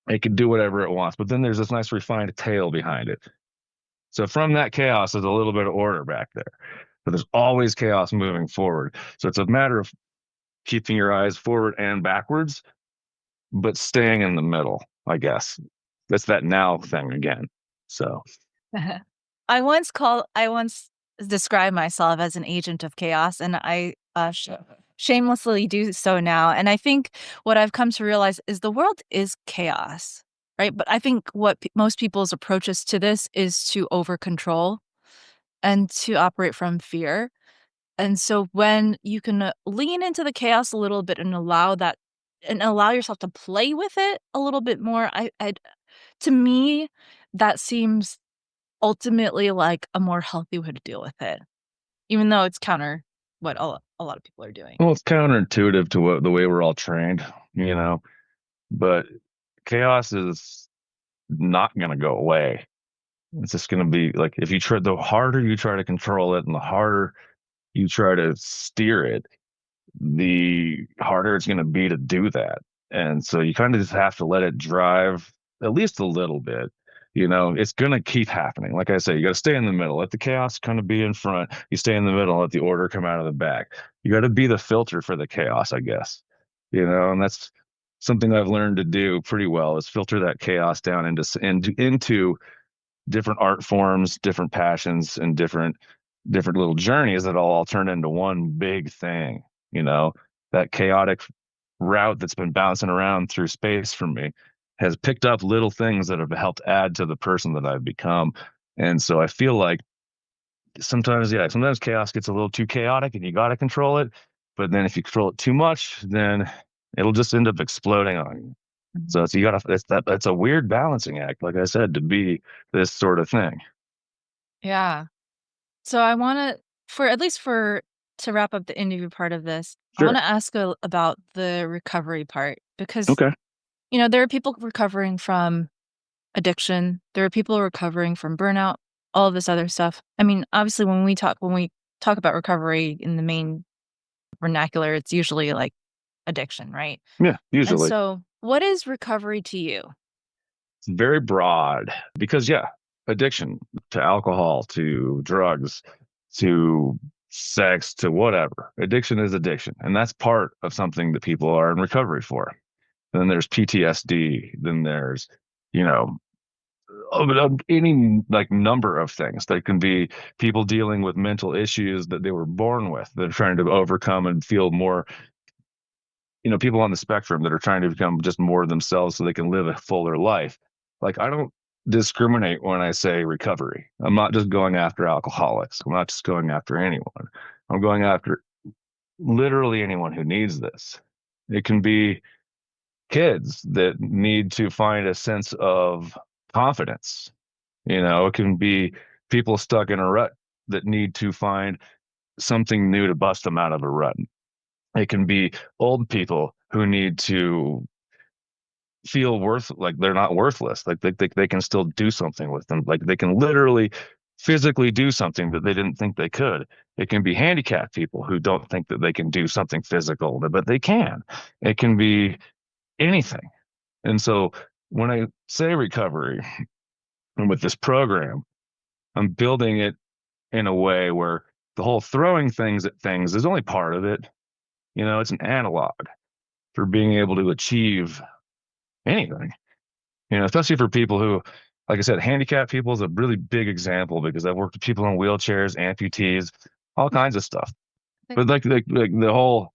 it could do whatever it wants. But then there's this nice refined tail behind it. So from that chaos, there's a little bit of order back there, but there's always chaos moving forward. So it's a matter of keeping your eyes forward and backwards, but staying in the middle, I guess. That's that now thing again. So, I once described myself as an agent of chaos, and I shamelessly do so now. And I think what I've come to realize is the world is chaos, right? But I think what most people's approaches to this is to over control and to operate from fear. And so when you can lean into the chaos a little bit and allow yourself to play with it a little bit more, I to me, that seems ultimately like a more healthy way to deal with it, even though it's counter what a lot of people are doing. well, it's counterintuitive to what the way we're all trained, you know, but chaos is not going to go away. It's just going to be like if you try, the harder you try to control it and the harder you try to steer it, the harder it's going to be to do that. And so you kind of just have to let it drive at least a little bit. You know, it's going to keep happening. Like I say, you got to stay in the middle. Let the chaos kind of be in front. You stay in the middle, let the order come out of the back. You got to be the filter for the chaos, I guess. You know, and that's something I've learned to do pretty well is filter that chaos down into different art forms, different passions, and different little journeys that all turn into one big thing. You know, that chaotic route that's been bouncing around through space for me has picked up little things that have helped add to the person that I've become. And so I feel like sometimes, yeah, sometimes chaos gets a little too chaotic and you got to control it. But then if you control it too much, then it'll just end up exploding on you. Mhm. So it's, you gotta, that's a weird balancing act, like I said, to be this sort of thing. Yeah. So I wanna for at least for to wrap up the interview part of this, I Sure. wanna ask about the recovery part because, Okay. there are people recovering from addiction, there are people recovering from burnout, all of this other stuff. I mean, obviously, when we talk about recovery in the main vernacular, it's usually, like, addiction, right? Yeah, And usually. so, what is recovery to you? It's very broad because, yeah, addiction to alcohol, to drugs, to sex, to whatever. Addiction is addiction. And that's part of something that people are in recovery for. And then there's PTSD. Then there's, you know, any like number of things. That can be people dealing with mental issues that they were born with. They're trying to overcome and feel more, people on the spectrum that are trying to become just more themselves so they can live a fuller life. Like, I don't discriminate when I say recovery. I'm not just going after alcoholics. I'm not just going after anyone. I'm going after literally anyone who needs this. It can be kids that need to find a sense of confidence. It can be people stuck in a rut that need to find something new to bust them out of a rut. It can be old people who need to feel like they're not worthless, like they can still do something with them, like they can literally physically do something that they didn't think they could. It can be handicapped people who don't think that they can do something physical, but they can. It can be anything. And so when I say recovery and with this program, I'm building it in a way where the whole throwing things at things is only part of it. It's an analog for being able to achieve anything. Especially for people who, like I said, handicapped people is a really big example because I've worked with people in wheelchairs, amputees, all kinds of stuff. But like the whole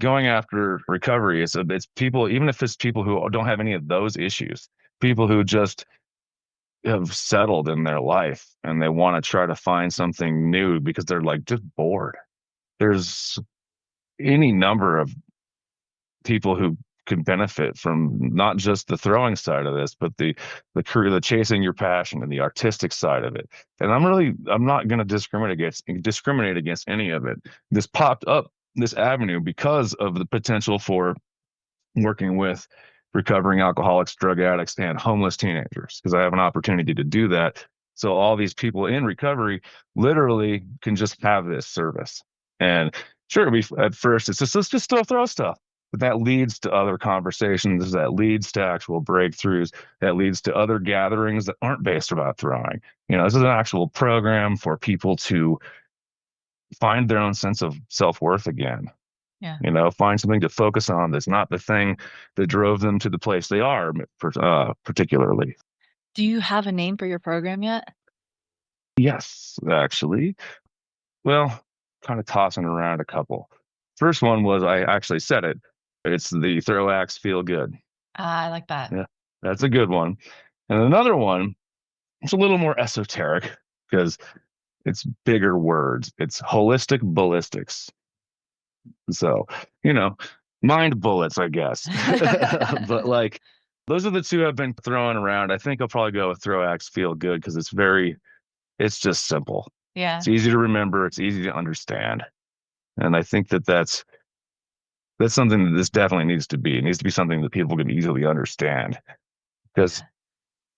going after recovery. It's people, even if it's people who don't have any of those issues, people who just have settled in their life and they want to try to find something new because they're like just bored. There's any number of people who can benefit from not just the throwing side of this, but the career, the chasing your passion and the artistic side of it. And I'm not going to discriminate against any of it. This popped up this avenue because of the potential for working with recovering alcoholics, drug addicts, and homeless teenagers because I have an opportunity to do that. So all these people in recovery literally can just have this service. And sure, at first it's just let's just still throw stuff. But that leads to other conversations, that leads to actual breakthroughs, that leads to other gatherings that aren't based about throwing. This is an actual program for people to find their own sense of self-worth again. Yeah. Find something to focus on that's not the thing that drove them to the place they are, particularly. Do you have a name for your program yet? Yes, actually. Well, kind of tossing around a couple. First one was I actually said it. It's the Throw Axe Feel Good. I like that. Yeah, that's a good one. And another one, it's a little more esoteric because it's bigger words. It's holistic ballistics. So, you know, mind bullets, I guess. But like, those are the two I've been throwing around. I think I'll probably go with Throw Axe Feel Good because it's just simple. Yeah. It's easy to remember. It's easy to understand. And I think that's something that this definitely needs to be. It needs to be something that people can easily understand because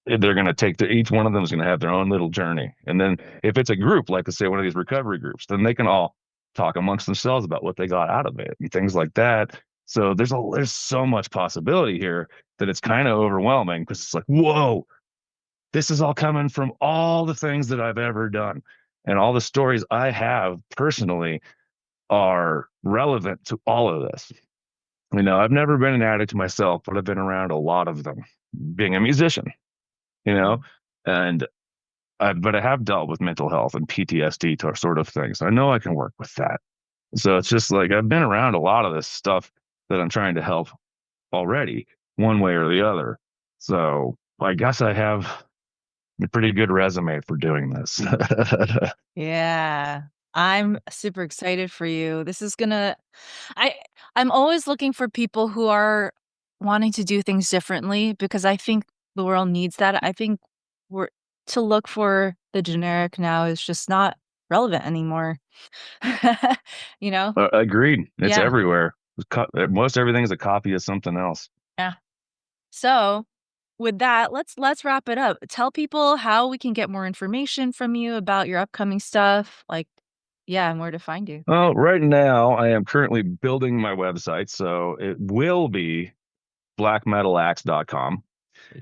they're going to each one of them is going to have their own little journey. And then if it's a group, like let's say one of these recovery groups, then they can all talk amongst themselves about what they got out of it and things like that. So there's so much possibility here that it's kind of overwhelming because it's like, whoa, this is all coming from all the things that I've ever done. And all the stories I have personally are relevant to all of this. I've never been an addict myself, but I've been around a lot of them being a musician, you know, and but I have dealt with mental health and PTSD sort of things. So I know I can work with that. So it's just like I've been around a lot of this stuff that I'm trying to help already, one way or the other. So I guess I have a pretty good resume for doing this. Yeah. I'm super excited for you. This is gonna I I'm always looking for people who are wanting to do things differently because I think the world needs that. I think we're to look for the generic now is just not relevant anymore. You know? Agreed. It's Yeah. everywhere. Most everything is a copy of something else. Yeah. So, with that, let's wrap it up. Tell people how we can get more information from you about your upcoming stuff, like yeah, and where to find you. Right now, I am currently building my website, so it will be blackmetalaxe.com.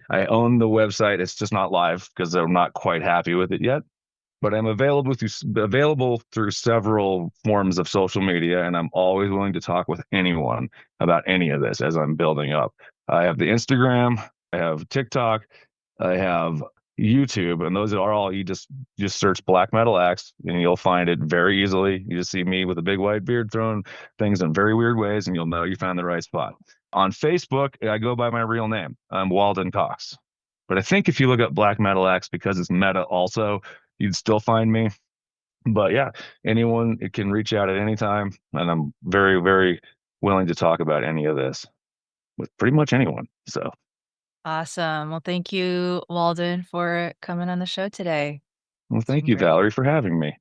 I own the website. It's just not live because I'm not quite happy with it yet. But I'm available through several forms of social media, and I'm always willing to talk with anyone about any of this as I'm building up. I have the Instagram, I have TikTok, I have YouTube, and those are all you just search Black Metal Axe and you'll find it very easily. You just see me with a big white beard throwing things in very weird ways, and you'll know you found the right spot. On Facebook, I go by my real name. I'm Walden Cox. But I think if you look up Black Metal Axe because it's meta also, you'd still find me. But yeah, anyone can reach out at any time, and I'm very, very willing to talk about any of this with pretty much anyone. So, Awesome. Well, thank you, Walden, for coming on the show today. well, It's thank been you, great. Valerie, for having me.